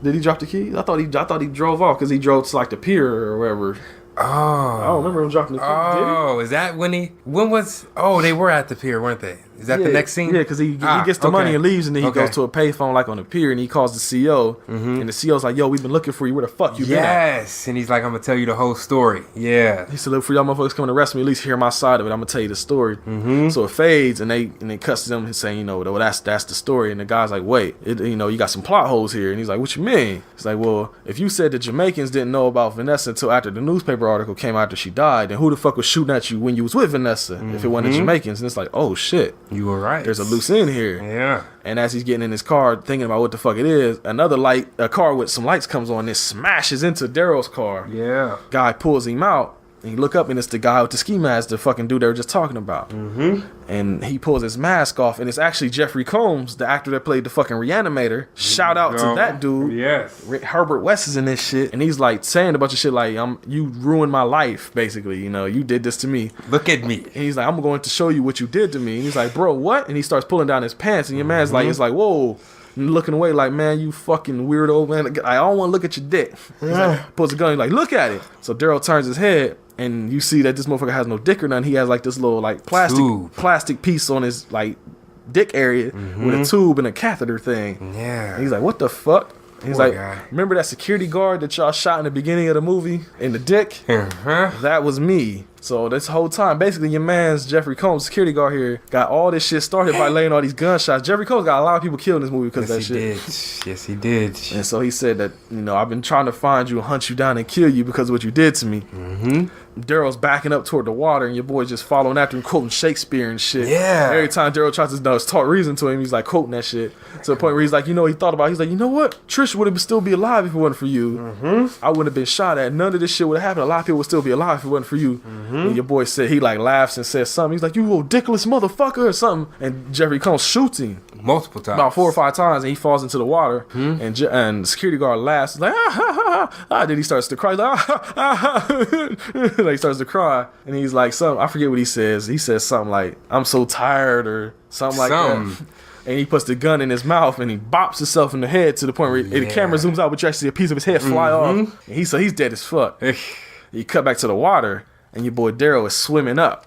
Did he drop the keys? I thought he drove off because he drove to like the pier or wherever. Oh. I don't remember him dropping the keys. Oh, is that when they were at the pier, weren't they? Is that the next scene? Yeah, because he gets the money and leaves, and then he goes to a payphone like on the pier, and he calls the CO, and the CO's like, yo, we've been looking for you. Where the fuck you been at? Yes, and he's like, I'm going to tell you the whole story. Yeah. He said, look, for y'all motherfuckers coming to arrest me, at least hear my side of it. I'm going to tell you the story. So it fades, and they cuss them saying, well, that's the story. And the guy's like, wait, you got some plot holes here. And he's like, what you mean? He's like, well, if you said the Jamaicans didn't know about Vanessa until after the newspaper article came after she died, then who the fuck was shooting at you when you was with Vanessa if it wasn't the Jamaicans? And it's like, oh, shit. You were right. There's a loose end here. Yeah. And as he's getting in his car thinking about what the fuck it is, a car with some lights comes on and it smashes into Daryl's car. Yeah. Guy pulls him out and you look up and it's the guy with the ski mask, the fucking dude they were just talking about. And he pulls his mask off and it's actually Jeffrey Combs, the actor that played the fucking Reanimator. Shout out to that dude. Yes. Herbert West is in this shit and he's like saying a bunch of shit like, you ruined my life, basically. You did this to me. Look at me. And he's like, I'm going to show you what you did to me. And he's like, bro, what? And he starts pulling down his pants and your man's like, it's like, whoa. And looking away like, man, you fucking weirdo, man. I don't want to look at your dick. He's like, pulls the gun, he's like, look at it. So Daryl turns his head and you see that this motherfucker has no dick or nothing. He has like this little like plastic piece on his like dick area with a tube and a catheter thing. Yeah. And he's like, what the fuck? And he's like, guy. remember that security guard that y'all shot in the beginning of the movie in the dick? That was me. So this whole time, basically, your man's Jeffrey Combs, security guard here, got all this shit started by laying all these gunshots. Jeffrey Combs got a lot of people killed in this movie because of that shit. Yes, he did. And so he said that, I've been trying to find you and hunt you down and kill you because of what you did to me. Daryl's backing up toward the water and your boy's just following after him, quoting Shakespeare and shit. Yeah. Every time Daryl tries to talk reason to him, he's like quoting that shit. To the point where he's like, he thought about it. He's like, you know what? Trish would have still be alive if it wasn't for you. I wouldn't have been shot at. None of this shit would have happened. A lot of people would still be alive if it wasn't for you. And your boy said, he like laughs and says something. He's like, you ridiculous motherfucker or something. And Jeffrey Combs shoots him. Multiple times. About 4 or 5 times and he falls into the water. And the security guard laughs. He's like, Then he starts to cry. He's like, like, he starts to cry. And he's like, I forget what he says. He says something like, I'm so tired or something like that. And he puts the gun in his mouth and he bops himself in the head to the point where the camera zooms out, but you actually see a piece of his head fly off. And he's dead as fuck. You cut back to the water and your boy Daryl is swimming up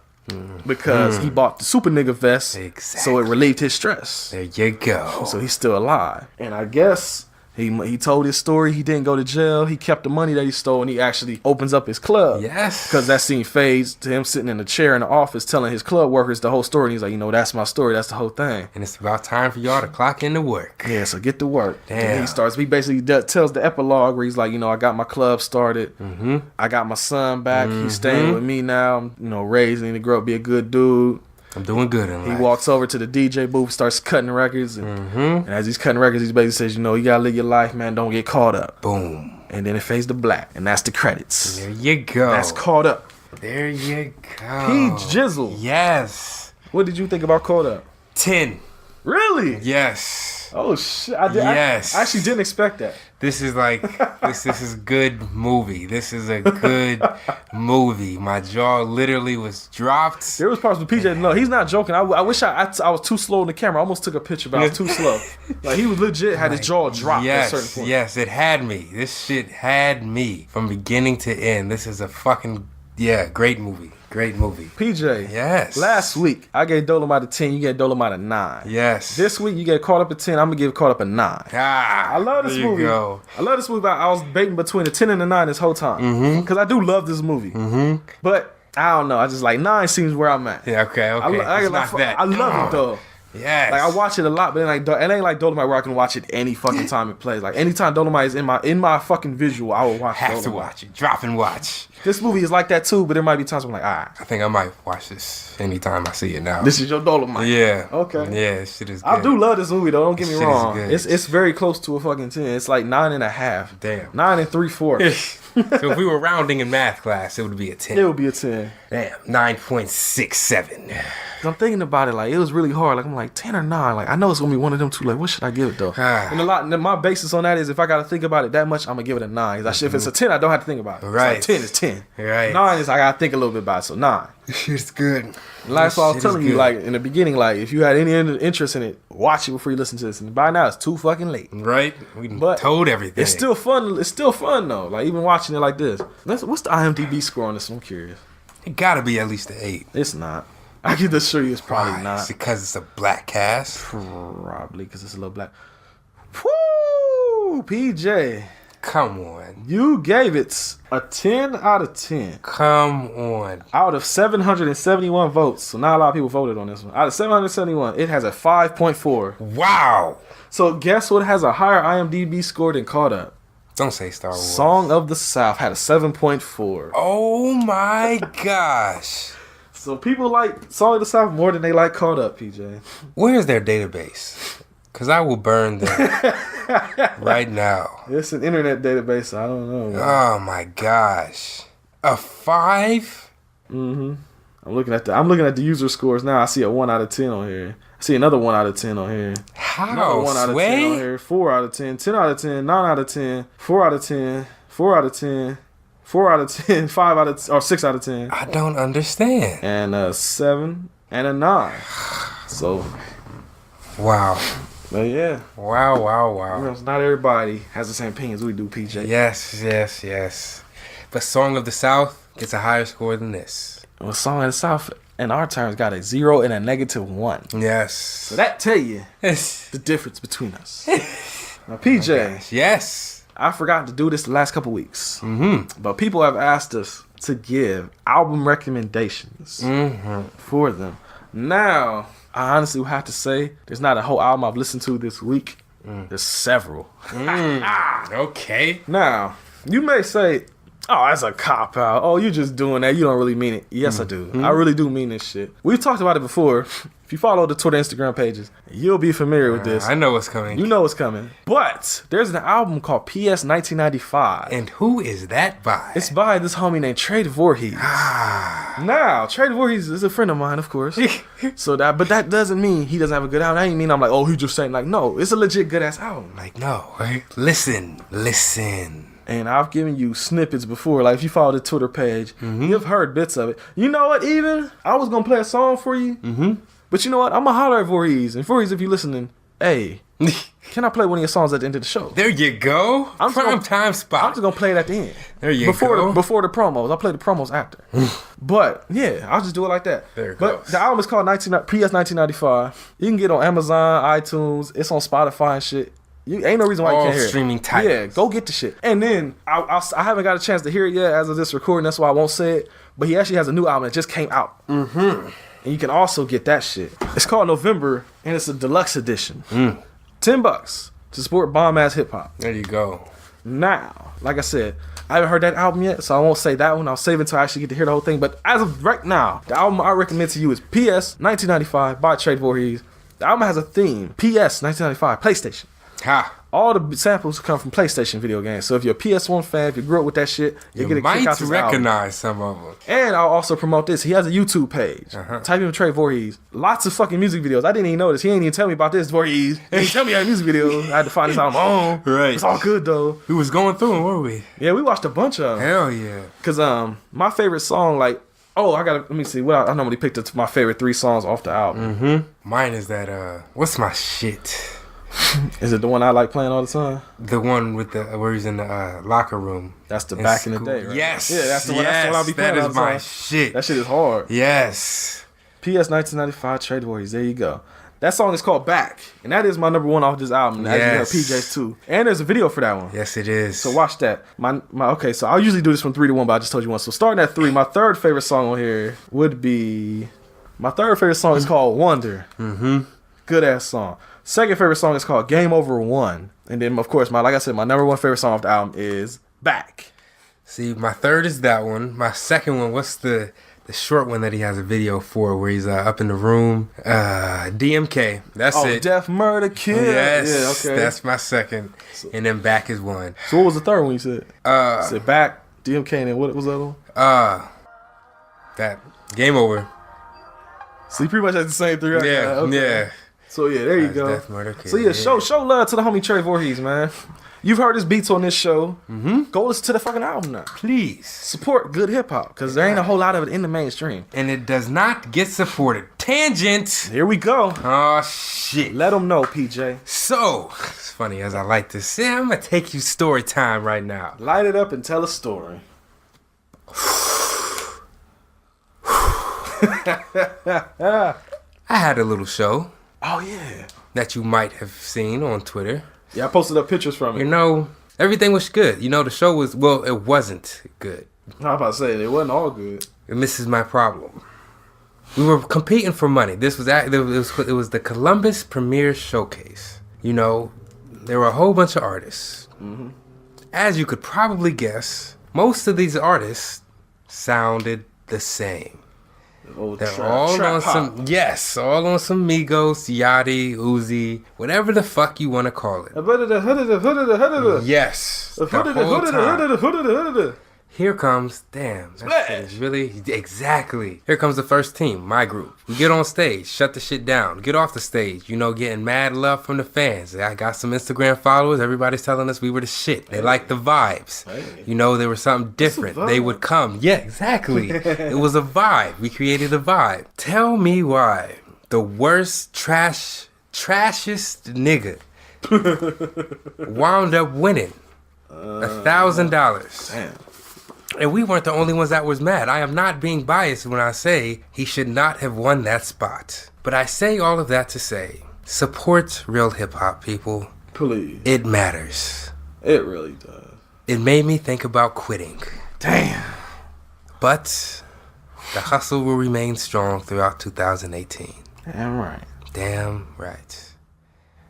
because he bought the super nigga vest, so it relieved his stress. There you go. So he's still alive. And I guess he told his story. He didn't go to jail. He kept the money that he stole, and he actually opens up his club. Yes. Because that scene fades to him sitting in a chair in the office telling his club workers the whole story. And he's like, that's my story. That's the whole thing. And it's about time for y'all to clock into work. Yeah, so get to work. Damn. And he basically tells the epilogue where he's like, I got my club started. I got my son back. He's staying with me now. I'm, raising to grow up, be a good dude. I'm doing good in life. He walks over to the DJ booth, starts cutting records. And as he's cutting records, he basically says, you gotta live your life, man. Don't get caught up. Boom. And then it fades to black. And that's the credits. There you go. That's Caught Up. There you go. P. Jizzle. Yes. What did you think about Caught Up? 10. Really? Yes. Oh, shit. I actually didn't expect that. This is like, this is good movie. This is a good movie. My jaw literally was dropped. There was parts with PJ. No, he's not joking. I wish I was too slow in the camera. I almost took a picture, but I was too slow. Like, he was legit, had his jaw dropped at a certain point. Yes, it had me. This shit had me from beginning to end. This is a fucking, great movie. Great movie. PJ. Yes. Last week, I gave Dolomite a 10. You gave Dolomite a 9. Yes. This week, you get Caught Up a 10. I'm going to give Caught Up a 9. I love this movie. Go. I love this movie. I was debating between a 10 and a 9 this whole time. Because I do love this movie. But I don't know. I just like 9 seems where I'm at. Yeah, okay. I love it, though. Yes. Like, I watch it a lot, but it ain't like Dolomite where I can watch it any fucking time it plays. Like, anytime Dolomite is in my fucking visual, I will watch Have Dolomite. to watch it. Drop and watch. This movie is like that too, but there might be times where I'm like, alright. I think I might watch this anytime I see it now. This is your Dolomite. Yeah. Okay. Yeah, this shit is good. I do love this movie though, don't get me Shit is wrong. good. It's very close to a fucking 10. It's like 9.5. Damn. 9 3/4. So if we were rounding in math class, it would be a 10. It would be a 10. Damn, 9.67. I'm thinking about it, like, it was really hard. Like, I'm like, 10 or 9. Like, I know it's gonna be one of them two. Like, what should I give it though? And my basis on that is if I gotta think about it that much, I'm gonna give it a 9. If it's a 10, I don't have to think about it. Right. It's like 10 is 10. Right. 9 is I gotta think a little bit about it. So 9. This shit's good. And that's why I was telling you, like, in the beginning, like, if you had any interest in it, watch it before you listen to this. And by now, it's too fucking late. Right? We But told everything. It's still fun. It's still fun though. Like, even watching it like this. What's the IMDb score on this? I'm curious. It gotta be at least an 8. It's not. I can assure you, it's probably Why? not. Is it because it's a black cast? Probably because it's a little black. Woo, PJ. Come on. You gave it a 10 out of 10. Come on. Out of 771 votes. So not a lot of people voted on this one. Out of 771, it has a 5.4. Wow. So guess what has a higher IMDb score than Caught Up? Don't say Star Wars. Song of the South had a 7.4. Oh my gosh. So people like Song of the South more than they like Caught Up, PJ. Where's their database? Because I will burn them right now. It's an internet database, so I don't know. Man. Oh my gosh. A 5? Mm-hmm. I'm looking at the user scores now. I see a 1 out of 10 on here. I see another 1 out of 10 on here. How? Another 1 out of 10 on here. 4 out of 10. 10 out of 10. 9 out of 10. 4 out of 10. 4 out of 10. 4 out of 10. 5 out of or 6 out of 10. I don't understand. And a 7 and a 9. So. Wow. But yeah. Wow. Not everybody has the same opinions we do, PJ. Yes. But Song of the South gets a higher score than this. Well, Song of the South, in our terms, got a 0 and a -1. Yes. So that tell you the difference between us. Now, PJ. Oh yes. I forgot to do this the last couple weeks. Mm-hmm. But people have asked us to give album recommendations for them. Now, I honestly would have to say there's not a whole album I've listened to this week. There's several. Okay. Now, you may say, oh, that's a cop-out. Oh, you're just doing that. You don't really mean it. Yes, I do. I really do mean this shit. We've talked about it before. If you follow the Twitter, Instagram pages, you'll be familiar with this. I know what's coming. You know what's coming. But there's an album called PS 1995. And who is that by? It's by this homie named Trey Voorhees. Now, Trey Voorhees is a friend of mine, of course. But that doesn't mean he doesn't have a good album. That ain't mean I'm like, oh, he just saying like, no, it's a legit good ass album. Like, no. Listen. And I've given you snippets before. Like, if you follow the Twitter page, you've heard bits of it. You know what, even? I was going to play a song for you. But you know what? I'm going to holler at Voorhees. And Voorhees, if you're listening, hey, can I play one of your songs at the end of the show? There you go. Prime time spot. I'm just going to play it at the end. There you go. go. Before the promos. I'll play the promos after. But, yeah, I'll just do it like that. There it But goes. the album is called PS 1995. You can get it on Amazon, iTunes. It's on Spotify and shit. Ain't no reason why you can't hear it. Streaming titles. Yeah, go get the shit. And then I haven't got a chance to hear it yet as of this recording. That's why I won't say it. But he actually has a new album that just came out. And you can also get that shit. It's called November, and it's a deluxe edition. $10 to support bomb ass hip hop. There you go. Now, like I said, I haven't heard that album yet, so I won't say that one. I'll save it until I actually get to hear the whole thing. But as of right now, the album I recommend to you is PS 1995 by Trey Voorhees. The album has a theme. PS 1995 PlayStation. Ha. All the samples come from PlayStation video games. So if you're a PS1 fan, if you grew up with that shit, you get a kick might out this recognize some of them. And I'll also promote this. He has a YouTube page. Type in Trey Voorhees. Lots of fucking music videos. I didn't even know this. He ain't even tell me about this, Voorhees. He didn't tell me I had music videos. I had to find this on my own. Right. It's all good, though. We was going through them, weren't we? Yeah, we watched a bunch of them. Hell yeah. Because my favorite song, like, let me see. I normally picked my favorite 3 songs off the album. Mine is that, what's my shit? Is it the one I like playing all the time? The one with where he's in the locker room. That's the back in the day, right? Yes. Yeah, that's the one I'll be playing all the time. That is my shit. That shit is hard. Yes. PS 1995 Trade Warriors. There you go. That song is called Back, and that is my number 1 off this album. As you heard, PJ's too. And there's a video for that one. Yes, it is. So watch that. Okay, so I'll usually do this from 3 to 1, but I just told you 1. So starting at 3, my third favorite song on here would be... My third favorite song is called Wonder. Good ass song. Second favorite song is called Game Over 1. And then, of course, like I said, my number one favorite song off the album is Back. See, my third is that one. My second one, what's the short one that he has a video for where he's up in the room? DMK. That's it. Death, Murder, Kill. Yes. Yeah, okay. That's my second. And then Back is one. So what was the third one you said? You said Back, DMK, and then what was the other one? That Game Over. So you pretty much had the same three. Yeah, okay. yeah. So yeah, there you go. Death, Murder, Kill. So yeah, show love to the homie Trey Voorhees, man. You've heard his beats on this show. Mm-hmm. Go listen to the fucking album now. Please. Support good hip hop, because there ain't a whole lot of it in the mainstream. And it does not get supported. Tangent. Here we go. Oh, shit. Let them know, PJ. So, it's funny as I like to say, I'm going to take you story time right now. Light it up and tell a story. I had a little show. Oh, yeah. That you might have seen on Twitter. Yeah, I posted up pictures from it. You know, everything was good. You know, the show was, well, it wasn't good. I was about to say, it wasn't all good. And this is my problem. We were competing for money. It was the Columbus Premiere Showcase. You know, there were a whole bunch of artists. Mm-hmm. As you could probably guess, most of these artists sounded the same. They're all on some, all on some Migos, Yachty, Uzi, whatever the fuck you want to call it. Yes. The whole time. Here comes, damn, that shit is really, exactly. Here comes the first team, my group. We get on stage, shut the shit down, get off the stage, you know, getting mad love from the fans. I got some Instagram followers, everybody's telling us we were the shit. They liked the vibes. You know, there was something different. They would come. Yeah, exactly. It was a vibe. We created a vibe. Tell me why the worst trashest nigga wound up winning $1,000. Damn. And we weren't the only ones that was mad. I am not being biased when I say he should not have won that spot. But I say all of that to say, support real hip-hop, people. Please. It matters. It really does. It made me think about quitting. Damn. But the hustle will remain strong throughout 2018. Damn right. Damn right.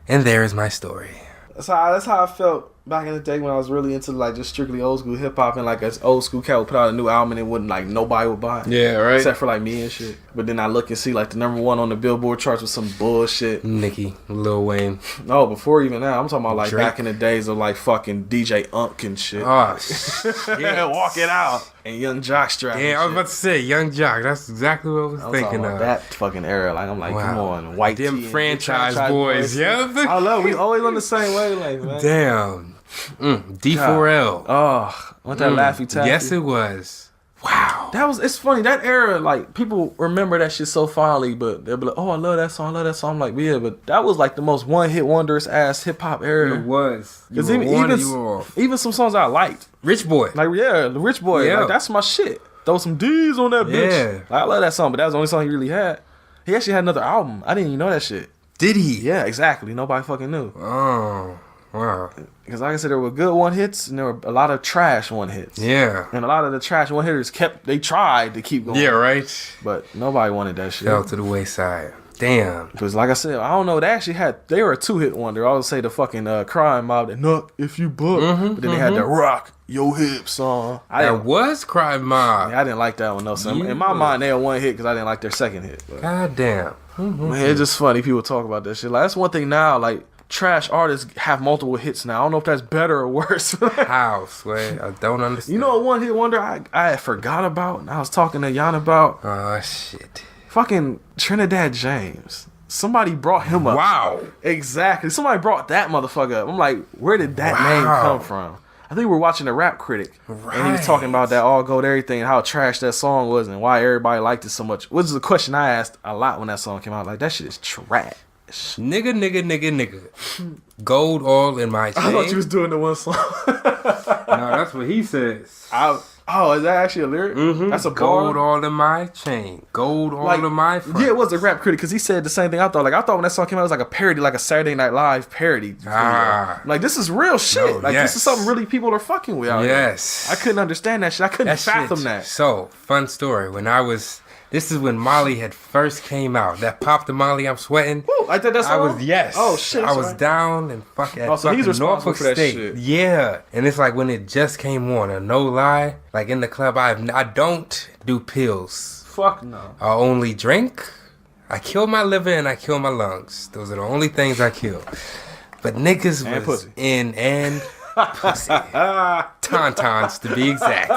And there is my story. That's how I felt back in the day when I was really into like just strictly old school hip hop, and like an old school cat would put out a new album and it wouldn't, like, nobody would buy it. Yeah, right. Except for like me and shit. But then I look and see like the number one on the Billboard charts was some bullshit. Nicki, Lil Wayne. No, before even that, I'm talking about like Drake. back in the days of like fucking DJ Unk and shit. Oh, shit. Yeah, Walk It Out and Young Jockstrap. Yeah, I was about to say Young Jock. That's exactly what I was thinking of. That fucking era. Like, I'm like, wow. Come on, white them tee franchise boys. Yeah, I love. We always on the same wavelength, man. Damn. D4L. Oh, wasn't that Laffy Taffy? Yes, it was. Wow. It's funny, that era, like, people remember that shit so fondly, but they'll be like, oh, I love that song, I'm like, yeah, but that was like the most one-hit wonders ass hip-hop era. It was. Because even some songs I liked. Rich Boy. Like, yeah, the Rich Boy, yeah. like, that's my shit. Throw some D's on that bitch. Yeah. Like, I love that song, but that was the only song he really had. He actually had another album. I didn't even know that shit. Did he? Yeah, exactly. Nobody fucking knew. Oh, wow. Because like I said, there were good one hits and there were a lot of trash one hits. Yeah. And a lot of the trash one hitters they tried to keep going. Yeah, right. But nobody wanted that shit. Fell to the wayside. Damn. Because like I said, I don't know, they were a two-hit wonder. I would say the fucking Crime Mob, the Nuck If You Book. But then they had the Rock Your Hip song. That was Crime Mob. Yeah, I didn't like that one though. So in my mind, they had one hit because I didn't like their second hit. But, God damn. Man, it's just funny people talk about that shit. Like, that's one thing now, like, trash artists have multiple hits now. I don't know if that's better or worse. How, Sway? I don't understand. You know, a one hit wonder I forgot about, and I was talking to Jan about. Oh, shit. Fucking Trinidad James. Somebody brought him up. Wow. Exactly. Somebody brought that motherfucker up. I'm like, where did that name come from? I think we were watching a Rap Critic. Right. And he was talking about that All Gold Everything and how trash that song was and why everybody liked it so much. Which is a question I asked a lot when that song came out. Like, that shit is trash. Nigga. Gold all in my chain. I thought you was doing the one song. No, that's what he says. Is that actually a lyric? Mm-hmm. That's a gold bar? all in my chain. Gold all in my front. Yeah, it was a Rap Critic because he said the same thing I thought. Like, I thought when that song came out, it was like a parody, like a Saturday Night Live parody. Like, this is real shit. This is something really people are fucking with out here. I couldn't understand that shit. I couldn't fathom that. So, fun story. When I was This is when Molly had first came out. That Pop the Molly, I'm sweating. Woo, I did that song? Yes. Oh, shit. I was down and so he's responsible Norfolk for that State. shit. Yeah. And it's like when it just came on, and no lie, like in the club, I don't do pills. Fuck no. I only drink. I kill my liver and I kill my lungs. Those are the only things I kill. But niggas And was pussy. in and pussy. Tauntauns to be exact.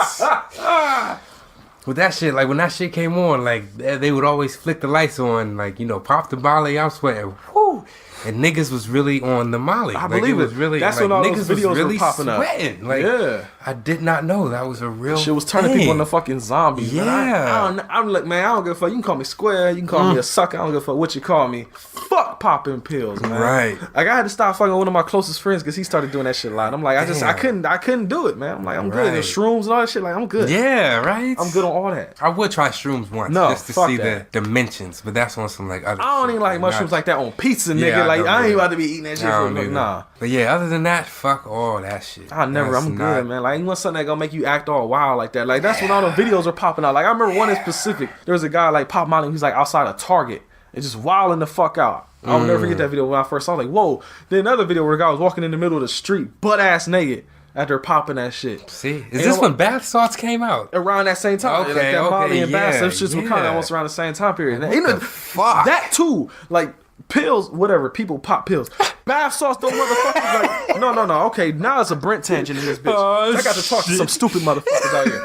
With that shit, like when that shit came on, like they would always flick the lights on, like, you know, Pop the Molly, I'm sweating. Whoo! And niggas was really on the Molly. I like, believe it. Was it. really, That's like, when all niggas those videos was really were popping sweating. up. Like, yeah. I did not know that was a real Shit was turning thing. people into fucking zombies. Yeah. Man. I'm like, man, I don't give a fuck. You can call me square. You can call me a sucker. I don't give a fuck what you call me. Fuck popping pills, man. Right. Like, I had to stop fucking with one of my closest friends because he started doing that shit a lot. I'm like, I couldn't do it, man. I'm like, I'm good. And shrooms and all that shit, like, I'm good. Yeah, right? I'm good on all that. I would try shrooms once just to see the dimensions, but that's on some like other I don't shit. even like mushrooms like that on pizza, nigga. Yeah, like, I ain't either. about to be eating that shit for nah. But yeah, other than that, fuck all that shit. I'm good, man. Like, you want something that gonna make you act all wild like that. Like, that's when all the videos are popping out. Like, I remember one in specific. There was a guy like Pop Molly, he's like outside of Target and just wilding the fuck out. I'll never forget that video when I first saw it. Like, whoa. Then another video where a guy was walking in the middle of the street, butt ass naked, after popping that shit. See, is this when bath salts came out? Around that same time. Okay, like that Molly and bath, them shits were kind of yeah. almost around the same time period. What You know, the fuck? That too, like pills, whatever. People pop pills. Bath salts, those motherfuckers. Like, no. Okay, now it's a Brent tangent in this bitch. Oh, I got to talk to some stupid motherfuckers out here.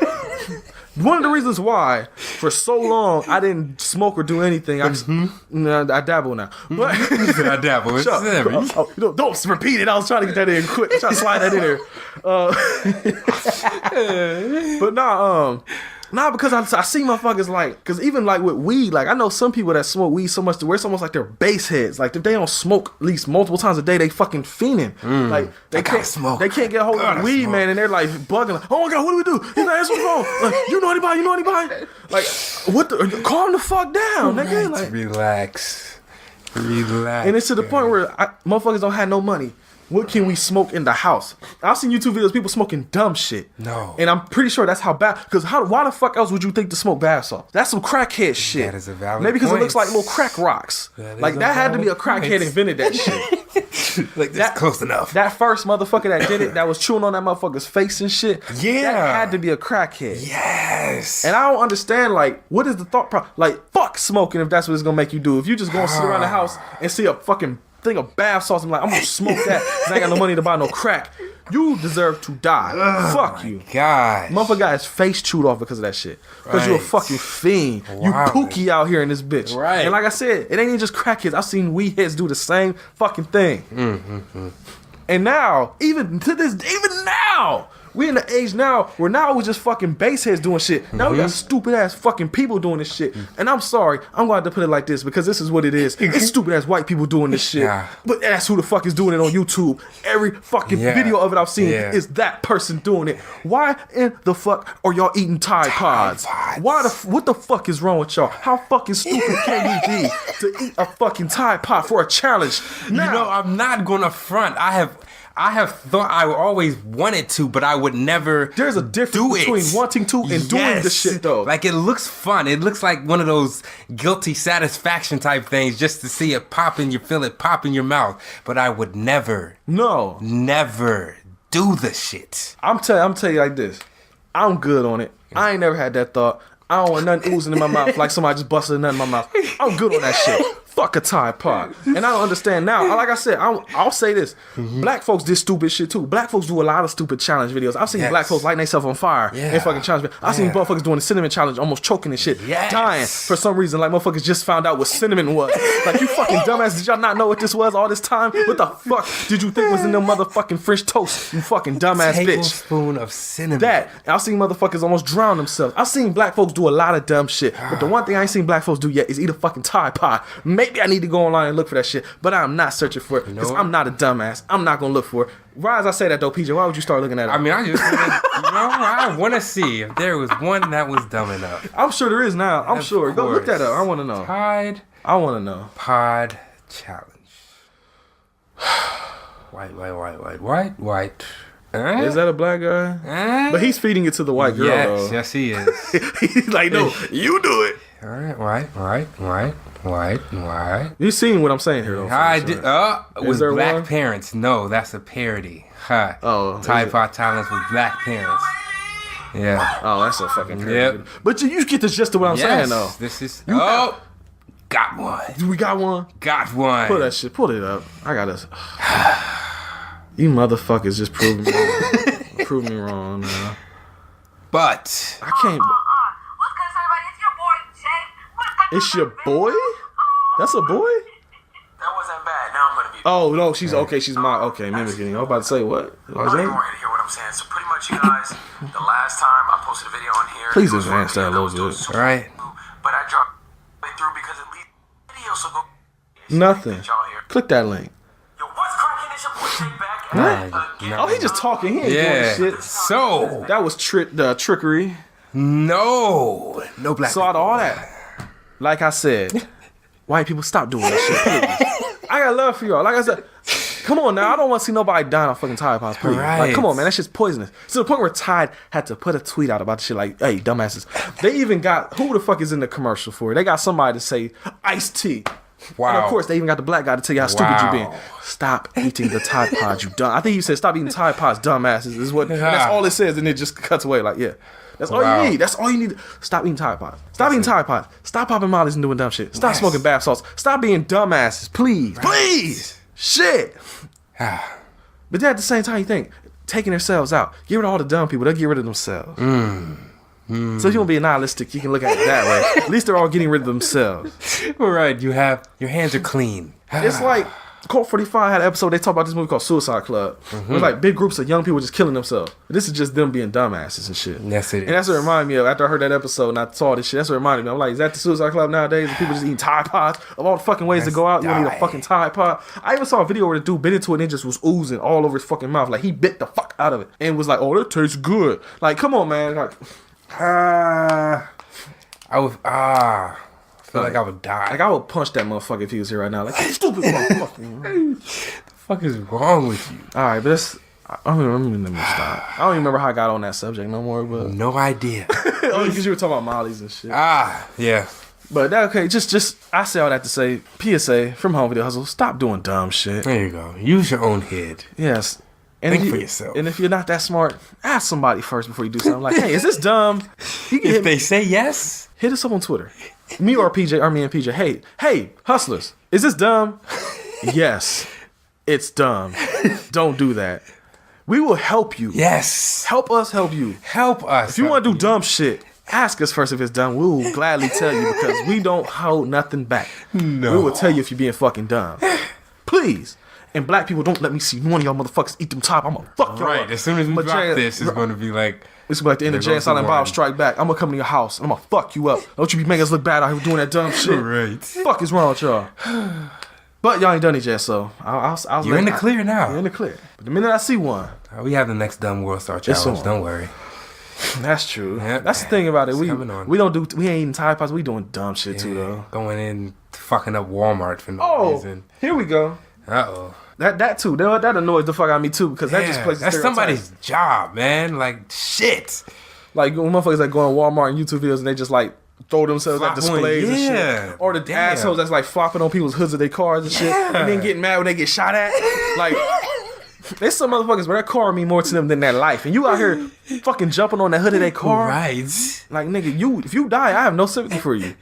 One of the reasons why, for so long, I didn't smoke or do anything. I dabble now. But I dabble. It's every- don't repeat it. I was trying to get that in quick. Trying to slide that in there. But nah, because I see motherfuckers like, because even like with weed, like I know some people that smoke weed so much to where it's almost like they're base heads. Like if they don't smoke at least multiple times a day, they fucking fiending. Like they can't smoke. They can't get a hold of the weed, man, and they're like bugging. Like, oh my god, what do we do? He's like, what's wrong? Like, you know anybody? Like, what? Calm the fuck down, nigga. Like, relax. And it's to the point where motherfuckers don't have no money. What can we smoke in the house? I've seen YouTube videos, people smoking dumb shit. No. And I'm pretty sure that's how bad, because why the fuck else would you think to smoke bath salt? That's some crackhead shit. That is a valid Maybe because it point. looks like little crack rocks. Like that had to be a crackhead invented that shit. Like that's close enough. That first motherfucker that did it, that was chewing on that motherfucker's face and shit. Yeah. That had to be a crackhead. Yes. And I don't understand, like, what is the thought process? Like, fuck smoking if that's what it's gonna make you do. If you just gonna sit around the house and see a fucking thing of bath salts and like, I'm gonna smoke that because I ain't got no money to buy no crack. You deserve to die. Fuck you. God. Motherfucker got his face chewed off because of that shit. Because you a fucking fiend. You Wow. pookie out here in this bitch. Right. And like I said, it ain't even just crackheads. I've seen weed heads do the same fucking thing. And now, even now, we in the age now where now we just fucking baseheads doing shit. Now we got stupid ass fucking people doing this shit. And I'm sorry, I'm going to have to put it like this because this is what it is. It's stupid ass white people doing this shit. Yeah. But that's who the fuck is doing it on YouTube. Every fucking video of it I've seen is that person doing it. Why in the fuck are y'all eating Tide Pods? What the fuck is wrong with y'all? How fucking stupid can you be to eat a fucking Tide Pod for a challenge? Now, You know, I'm not gonna front. I have thought I always wanted to, but I would never. There's a difference between wanting to and doing the shit, though. Like, it looks fun. It looks like one of those guilty satisfaction type things just to see it pop and you feel it pop in your mouth. But I would never do the shit. I'm tell you like this. I'm good on it. I ain't never had that thought. I don't want nothing oozing in my mouth like somebody just busted a nut in my mouth. I'm good on that shit. Fuck a Tide Pod. And I don't understand now. Like I said, I'll say this. Black folks did stupid shit too. Black folks do a lot of stupid challenge videos. I've seen black folks lighting themselves on fire in fucking challenge videos. I've seen motherfuckers doing the cinnamon challenge, almost choking and shit. Dying for some reason. Like motherfuckers just found out what cinnamon was. Like, you fucking dumbass, did y'all not know what this was all this time? What the fuck did you think was in them motherfucking French toast? You fucking dumbass bitch. Tablespoon of cinnamon. That. I've seen motherfuckers almost drown themselves. I've seen black folks do a lot of dumb shit. But the one thing I ain't seen black folks do yet is eat a fucking Tide Pod. Maybe I need to go online and look for that shit, but I'm not searching for it because I'm not a dumbass. I'm not gonna look for it. Why as I say that though, PJ? Why would you start looking at it? I mean, I just I want to see if there was one that was dumb enough. I'm sure there is now. I'm Of sure. Go look course. that up. I want to know. Tide I want to know. Pod challenge. White. Is that a black guy? But he's feeding it to the white girl though. Yes, he is. He's like, no, you do it. Right. You seen what I'm saying here, though? I did. With there black one? parents. No, that's a parody. Ha. Oh, Tide Pod Talents with black parents. Yeah. Oh, that's a fucking parody. Yep. But you get the gist of what I'm saying, though. This is. You got one. We got one? Got one. Pull that shit. Pull it up. I got this. You motherfuckers just proved me prove me wrong, man. But I can't. It's your boy? That's a boy? That wasn't bad. Now I'm gonna be. Oh no, she's okay. She's my okay. Mimicking. I was about to say what? I don't even want you to hear what I'm saying. So pretty much, you guys, the last time I posted a video on here, Please it was advance that a little bit. super Right. But I dropped it through because it leads video. So go. Nothing. Y'all here. Click that link. Yo, what's cracking? It's your boy Jay back. Nah, Oh, he just talking. He ain't doing shit. So That was trickery. no black. So out of all that, like I said, white people stop doing that shit, please. I got love for y'all. Like I said, come on now. I don't want to see nobody dying on fucking Tide Pods, please. Right. Like, come on, man. That shit's poisonous. To the point where Tide had to put a tweet out about the shit like, hey, dumbasses. They even got, who the fuck is in the commercial for it? They got somebody to say, iced tea. Wow. And of course, they even got the black guy to tell you how stupid you being. Stop eating the Tide Pods, you dumb. I think he said, stop eating Tide Pods, dumbasses. Is what, and that's all it says, and it just cuts away. Like, yeah. That's all you need. That's all you need. Stop eating Tide Pods. Stop eating Tide Pods. Stop popping mollies and doing dumb shit. Stop smoking bath salts. Stop being dumbasses. Please. Please. Shit. But then at the same time, you think, taking themselves out. Get rid of all the dumb people. They'll get rid of themselves. So if you want to be nihilistic, you can look at it that way. At least they're all getting rid of themselves. Right. You have your hands are clean. It's like Colt 45 had an episode. They talk about this movie called Suicide Club. It was like big groups of young people just killing themselves. But this is just them being dumbasses and shit. Yes, it is. And that's what it reminded me of. After I heard that episode and I saw this shit, that's what it reminded me. I'm like, is that the Suicide Club nowadays? And people just eating Tide Pods? Of all the fucking ways to go out, you want to eat a fucking Tide Pod? I even saw a video where the dude bit into it and it just was oozing all over his fucking mouth. Like, he bit the fuck out of it. And was like, oh, that tastes good. Like, come on, man. Like, I feel like I would die. Like, I would punch that motherfucker if he was here right now. Like, you stupid motherfucker. The fuck is wrong with you? All right, but that's... let me stop. I don't even remember how I got on that subject no more, but... No idea. Oh, because you were talking about mollies and shit. Yeah. But that, okay, just I say all that to say, PSA from Home Video Hustle, stop doing dumb shit. There you go. Use your own head. Yes. And Think for yourself. And if you're not that smart, ask somebody first before you do something. Like, hey, is this dumb? You can If they say yes, hit us up on Twitter. Me or PJ, or me and PJ. Hey, hustlers, is this dumb? Yes, it's dumb. Don't do that. We will help you. yes. Help us help you. Help us. If you want to do dumb shit, ask us first if it's dumb. We will gladly tell you because we don't hold nothing back. No. We will tell you if you're being fucking dumb. Please. And black people, don't let me see one of y'all motherfuckers eat them top. I'm gonna fuck y'all Right. up. As soon as we But drop Jay- this, it's going to be like... It's gonna be like the end of Jay and Silent Bob Strike Back. I'm gonna come to your house and I'm gonna fuck you up. Don't you be making us look bad out here doing that dumb shit. Right. Fuck is wrong with y'all? But y'all ain't done it yet, so I'll You're in the clear now. You're in the clear. But the minute I see one, We have the next Dumb World Star It's Challenge. on. Don't worry. that's true. Yep. That's the thing about it. It's coming on. We ain't eating Tide Pods. We doing dumb shit too though. Going in, fucking up Walmart for no Oh, reason. here we go. Uh-oh. That too. That annoys the fuck out of me too because that just plays. That's somebody's job, man. Like, shit. Like when motherfuckers that go on Walmart and YouTube videos and they just like throw themselves at Flop displays and yeah. shit. Or the Damn. assholes that's like flopping on people's hoods of their cars and shit. And then getting mad when they get shot at. Like, there's some motherfuckers where that car mean more to them than their life. And you out here fucking jumping on the hood of their car. Right. Like, nigga, if you die, I have no sympathy for you.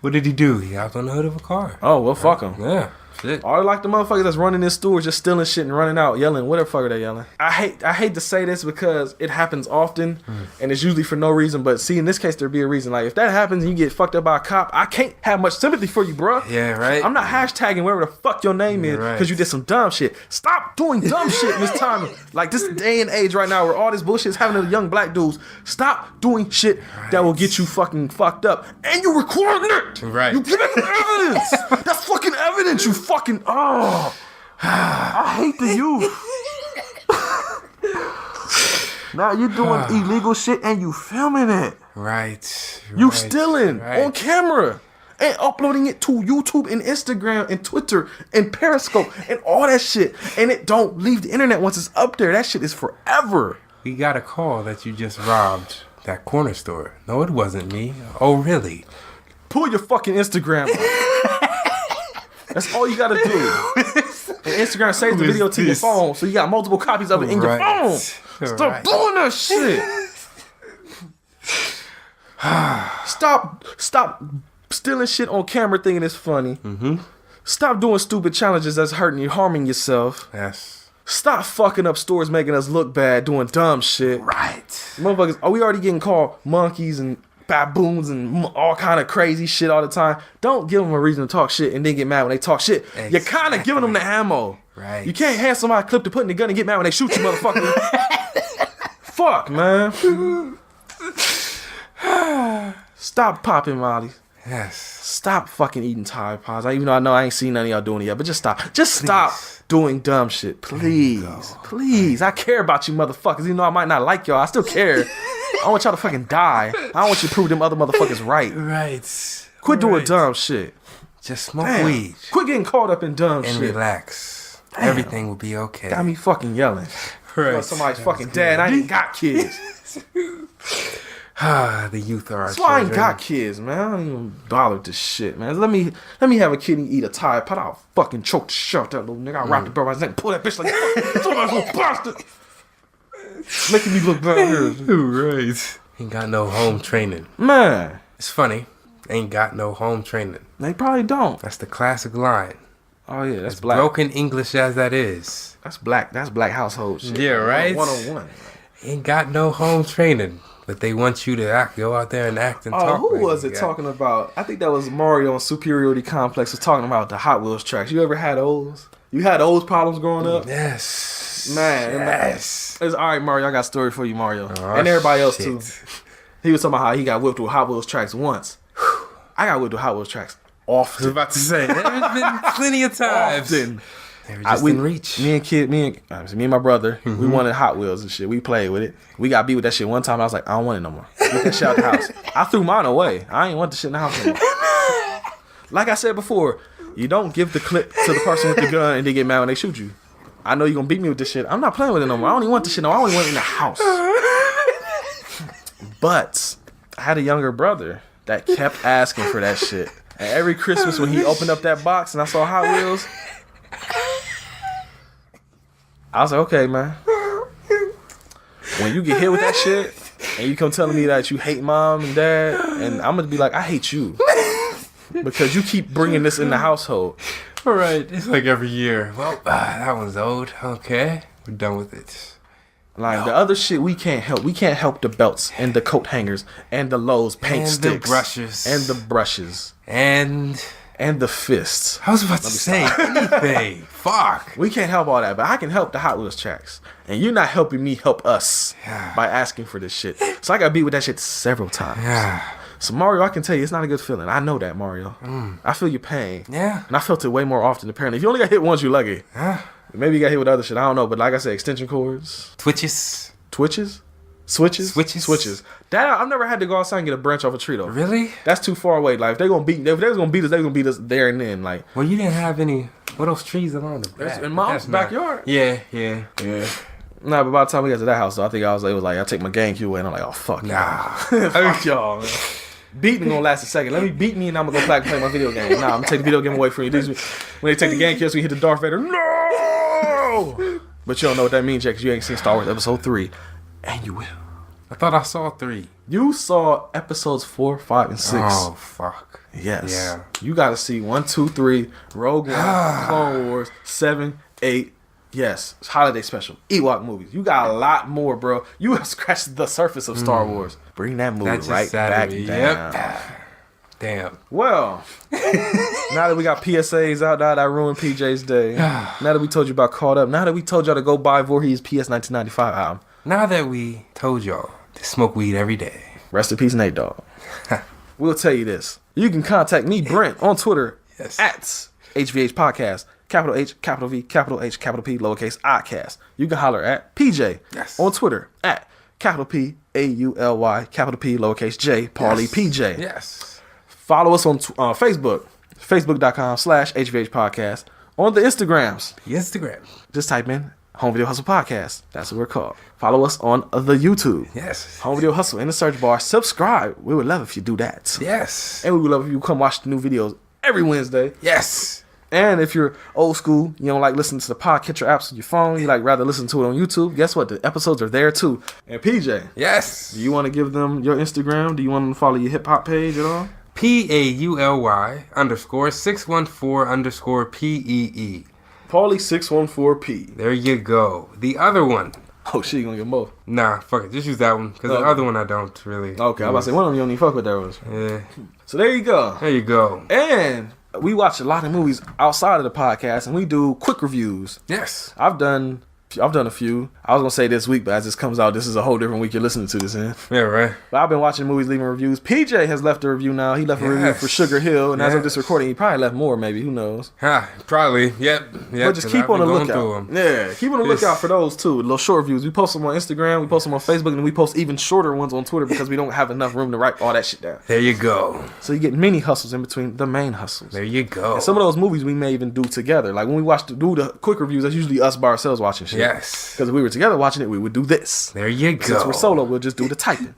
What did he do? He hopped on the hood of a car. Oh, well, fuck him. Yeah. Shit. Or like the motherfuckers that's running in stores just stealing shit and running out yelling whatever the fuck are they yelling. I hate to say this because it happens often and it's usually for no reason, but see in this case there'd be a reason. Like if that happens and you get fucked up by a cop, I can't have much sympathy for you, bruh. Yeah, right. I'm not hashtagging whatever the fuck your name is Right. because you did some dumb shit. Stop doing dumb shit in this time. Like this day and age right now where all this bullshit is happening to young black dudes. Stop doing shit that will get you fucking fucked up. And you recording it. Right. You giving evidence. That's fucking evidence, you fucking I hate the youth. Now you're doing illegal shit and you filming it. Right. You right, stealing right. on camera and uploading it to YouTube and Instagram and Twitter and Periscope and all that shit. And it don't leave the internet once it's up there. That shit is forever. We got a call that you just robbed that corner store. No, it wasn't me. Oh, really? pull your fucking Instagram up. That's all you gotta do. And Instagram saves the video to your phone, so you got multiple copies of it in your phone. Stop doing that shit. Stop stealing shit on camera thinking it's funny. Mm-hmm. Stop doing stupid challenges that's hurting you, harming yourself. Yes. Stop fucking up stores, making us look bad, doing dumb shit. Right. Motherfuckers, are we already getting called monkeys and baboons and all kind of crazy shit all the time? Don't give them a reason to talk shit and then get mad when they talk shit. Exactly. You're kind of giving them the ammo. Right. You can't hand somebody a clip to put in the gun and get mad when they shoot you, motherfucker. Fuck, man. Stop popping mollies. Yes. Stop fucking eating Tide Pods. Even though I know I ain't seen none of y'all doing it yet, but just stop. Just stop doing dumb shit. Please. Please. I care about you motherfuckers. Even though I might not like y'all, I still care. I want y'all to fucking die. I don't want you to prove them other motherfuckers right. Right. Quit doing dumb shit. Just smoke weed. Quit getting caught up in dumb shit. And relax. Everything will be okay. Got me fucking yelling. Right. Somebody's fucking dead. I ain't got kids. The youth are our That's why I ain't children. got kids, man. I don't even bother with this shit, man. Let me have a kid and eat a Tide Pod. I'll fucking choke the shit out that little nigga. I'll wrap the bro by his neck and pull that bitch like somebody's little bastard. Making me look bad here. Right. Ain't got no home training. Man. It's funny. Ain't got no home training. They probably don't. That's the classic line. Oh yeah, that's as black. Broken English as that is. That's black household shit. Yeah, right? 101. Ain't got no home training. But they want you to go out there and act and talk. Who was it talking about? I think that was Mario on Superiority Complex was talking about the Hot Wheels tracks. You ever had those? You had those problems growing up? Yes. Man. Yes. It's all right, Mario. I got a story for you, Mario. And everybody else, too. He was talking about how he got whipped with Hot Wheels tracks once. I got whipped with Hot Wheels tracks often. I was about to say, there's been plenty of times. Often. They were just in reach. Me and my brother, we wanted Hot Wheels and shit. We played with it. We got beat with that shit one time. I was like, I don't want it no more. Get that shit out the house. I threw mine away. I ain't want the shit in the house no more. Like I said before, you don't give the clip to the person with the gun and they get mad when they shoot you. I know you're going to beat me with this shit. I'm not playing with it no more. I don't even want this shit no more. I only want it in the house. But I had a younger brother that kept asking for that shit. And every Christmas when he opened up that box and I saw Hot Wheels, I was like, okay, man. When you get hit with that shit and you come telling me that you hate mom and dad, and I'm going to be like, I hate you. Because you keep bringing this in the household. All right. It's like every year. Well, that one's old. Okay. We're done with it. Like, the other shit we can't help. We can't help the belts and the coat hangers and the Lowe's paint and sticks. And the brushes. And the fists. I was about to say anything. Fuck. We can't help all that, but I can help the Hot Wheels tracks. And you're not helping me help us by asking for this shit. So I got beat with that shit several times. Yeah. So Mario, I can tell you, it's not a good feeling. I know that, Mario. I feel your pain. Yeah. And I felt it way more often, apparently. If you only got hit once, you're lucky. Yeah. Maybe you got hit with other shit. I don't know. But like I said, extension cords. Twitches. Switches. That I've never had to go outside and get a branch off a tree though. Really? That's too far away. Like if they was gonna beat us there and then. Like, well, you didn't have any. What those trees along the back? In mom's backyard. Yeah. Nah, but by the time we got to that house, though, I think it was like I take my GameCube away and I'm like, oh fuck, fuck y'all. Man. Beating gonna last a second. Let me beat me and I'm gonna go back and play my video game. Nah, I'm gonna take the video game away from you. When they take the GameCube, so we hit the Darth Vader. No. But you don't know what that means yet because you ain't seen Star Wars Episode 3. And you will. I thought I saw 3. You saw episodes 4, 5, and 6. Oh, fuck. Yes. Yeah. You got to see 1, 2, 3, Rogue One, Clone Wars, 7, 8. Yes. Holiday special. Ewok movies. You got a lot more, bro. You have scratched the surface of Star Wars. Bring that movie right back down. Yep. Damn. Well, now that we got PSAs out, now that I ruined PJ's day. Now that we told you about Caught Up. Now that we told y'all to go buy Voorhees' PS 1995 album. Now that we told y'all to smoke weed every day. Rest in peace, Nate Dogg. We'll tell you this. You can contact me, Brent, on Twitter at HVH Podcast. Capital H, capital V, capital H, capital P, lowercase iCast. You can holler at PJ on Twitter at capital P, AULY, capital P, lowercase J, Paulie PJ. Yes. Follow us on Facebook, facebook.com/HVH Podcast. On the Instagrams. Instagram. Just type in Home Video Hustle Podcast. That's what we're called. Follow us on the YouTube. Yes. Home Video Hustle in the search bar. Subscribe. We would love if you do that. Yes. And we would love if you come watch the new videos every Wednesday. Yes. And if you're old school, you don't like listening to the podcatcher apps on your phone, you like rather listen to it on YouTube, guess what? The episodes are there too. And PJ. Yes. Do you want to give them your Instagram? Do you want them to follow your hip hop page at all? PAULY_614_PEE. Paulie614P. There you go. The other one. Oh shit, you gonna get both? Nah, fuck it. Just use that one. Because the other one I don't really. Okay, I'm about to say one of them you don't even fuck with those. Yeah. So there you go. There you go. And we watch a lot of movies outside of the podcast, and we do quick reviews. Yes. I've done a few. I was gonna say this week, but as this comes out, this is a whole different week you're listening to this in. Yeah, right. But I've been watching movies, leaving reviews. PJ has left a review now. He left a review for Sugar Hill, and as of this recording, he probably left more. Maybe, who knows? Probably. Yep. But just keep on the lookout. Yeah, keep on the lookout for those too. Little short reviews. We post them on Instagram. We post them on Facebook, and we post even shorter ones on Twitter because we don't have enough room to write all that shit down. There you go. So you get mini hustles in between the main hustles. There you go. And some of those movies we may even do together. Like when we do the quick reviews, that's usually us by ourselves watching shit. Yes. Because if we were together watching it, we would do this. There you go. Since we're solo, we'll just do the typing.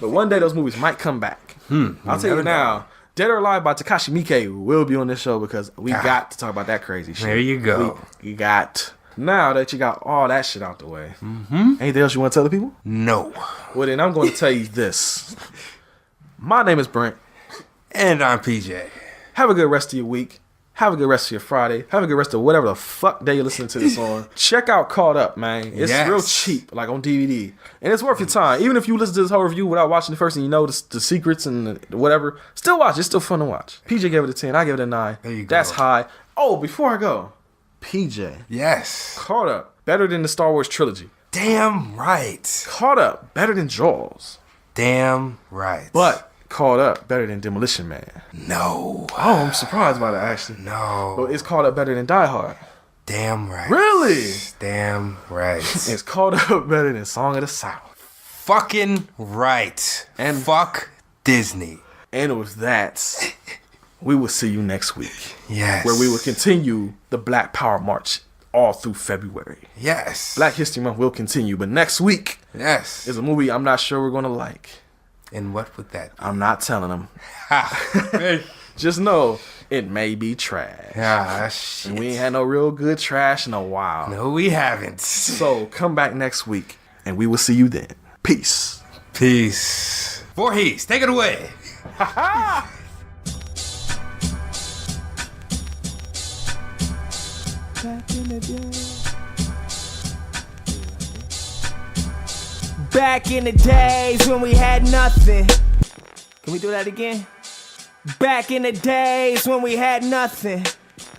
But one day those movies might come back. I'll tell you now, Dead or Alive by Takashi Miike will be on this show because we got to talk about that crazy shit. There you go. We got. Now that you got all that shit out the way, anything else you want to tell the people? No. Well, then I'm going to tell you this. My name is Brent. And I'm PJ. Have a good rest of your week. Have a good rest of your Friday. Have a good rest of whatever the fuck day you're listening to this on. Check out Caught Up, man. It's real cheap, like on DVD. And it's worth your time. Even if you listen to this whole review without watching the first and you know the secrets and the whatever, still watch. It's still fun to watch. PJ gave it a 10. I gave it a 9. There you go. That's high. Oh, before I go, PJ. Yes. Caught Up. Better than the Star Wars trilogy. Damn right. Caught Up. Better than Jaws. Damn right. But Caught Up better than Demolition Man. No. Oh, I'm surprised by that, actually. No. But it's Caught Up better than Die Hard. Damn right. Really? Damn right. It's Caught Up better than Song of the South. Fucking right. And fuck Disney. And with that, we will see you next week. Yes. Where we will continue the Black Power March all through February. Yes. Black History Month will continue, but next week is a movie I'm not sure we're going to like. And what would that be? I'm not telling them. Ha. Just know it may be trash. Ah, shit. And we ain't had no real good trash in a while. No, we haven't. So come back next week, and we will see you then. Peace. Peace. Voorhees, take it away. Back in the day. Back in the days when we had nothing. Can we do that again? Back in the days when we had nothing.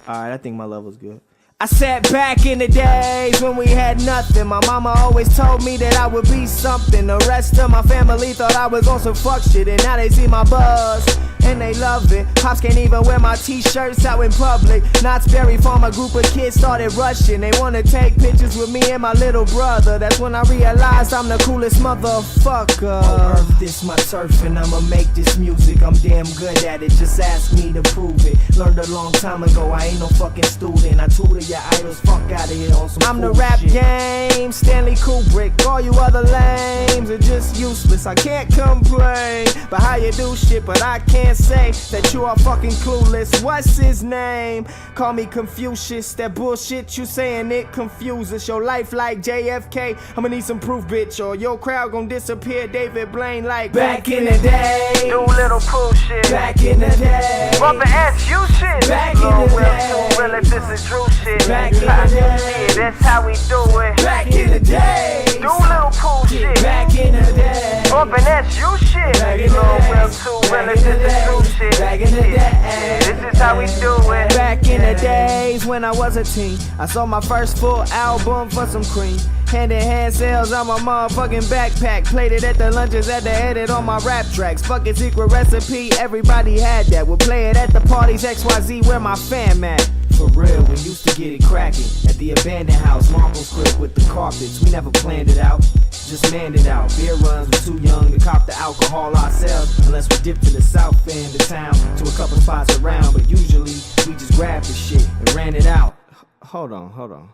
Alright, I think my level's good. I said back in the days when we had nothing. My mama always told me that I would be something. The rest of my family thought I was on some fuck shit. And now they see my buzz and they love it. Pops can't even wear my t-shirts out in public. Knott's Berry Farm, a group of kids started rushing. They wanna take pictures with me and my little brother. That's when I realized I'm the coolest motherfucker. Oh, Earth, this my turf and I'ma make this music. I'm damn good at it, just ask me to prove it. Learned a long time ago, I ain't no fucking student. I tutor your idols, fuck out of here on some I'm the rap shit. Game, Stanley Kubrick. All you other lames are just useless. I can't complain about how you do shit, but I can't say that you are fucking clueless. What's his name? Call me Confucius. That bullshit you saying, it confuses your life like JFK. I'ma need some proof, bitch, or your crowd gon' disappear. David Blaine like back in the day. Do little cool shit. Back in the day. Rubber ass you shit. Back in the day. Too real if this is true shit. Back in the day. Yeah, that's how we do it. Back in the day. Do little cool shit. Back in the day. Rubber ass you shit. Back in the Real day. too real if this is true shit. Back in the day. Yeah, this is how we do it. Back in the days when I was a teen, I sold my first full album for some cream. Hand-in-hand sales on my motherfucking backpack. Played it at the lunches, had to edit on my rap tracks. Fucking secret recipe, everybody had that. Would play it at the parties, XYZ, where my fam at. For real, we used to get it cracking at the abandoned house, marbles crib with the carpets. We never planned it out, just manned it out. Beer runs, we're too young to cop the alcohol ourselves, unless we dip to the south end of town to a couple spots around. But usually we just grabbed the shit and ran it out. Hold on.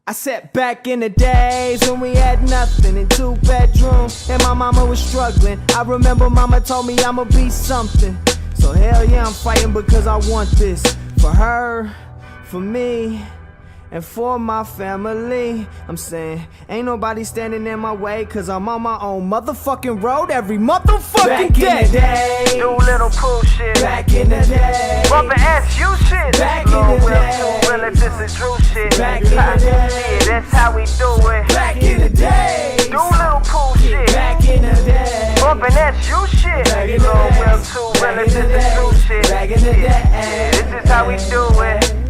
I sat back in the days when we had nothing in 2 bedrooms and my mama was struggling. I remember mama told me I'ma be something. So hell yeah, I'm fighting because I want this. For her, for me, and for my family. I'm saying, ain't nobody standing in my way, cause I'm on my own motherfucking road every motherfucking day. Back in the day, do little cool shit. Back in the day, Bumpin' SU shit. Back in the day, too real if this is true shit. Back in the day, yeah, that's how we do it. back in the day, Do little cool shit. back in the day, Bumpin' SU shit. back in the Real day, too real back if in the this is day, true shit. back in the Yeah, day, this is how we do it.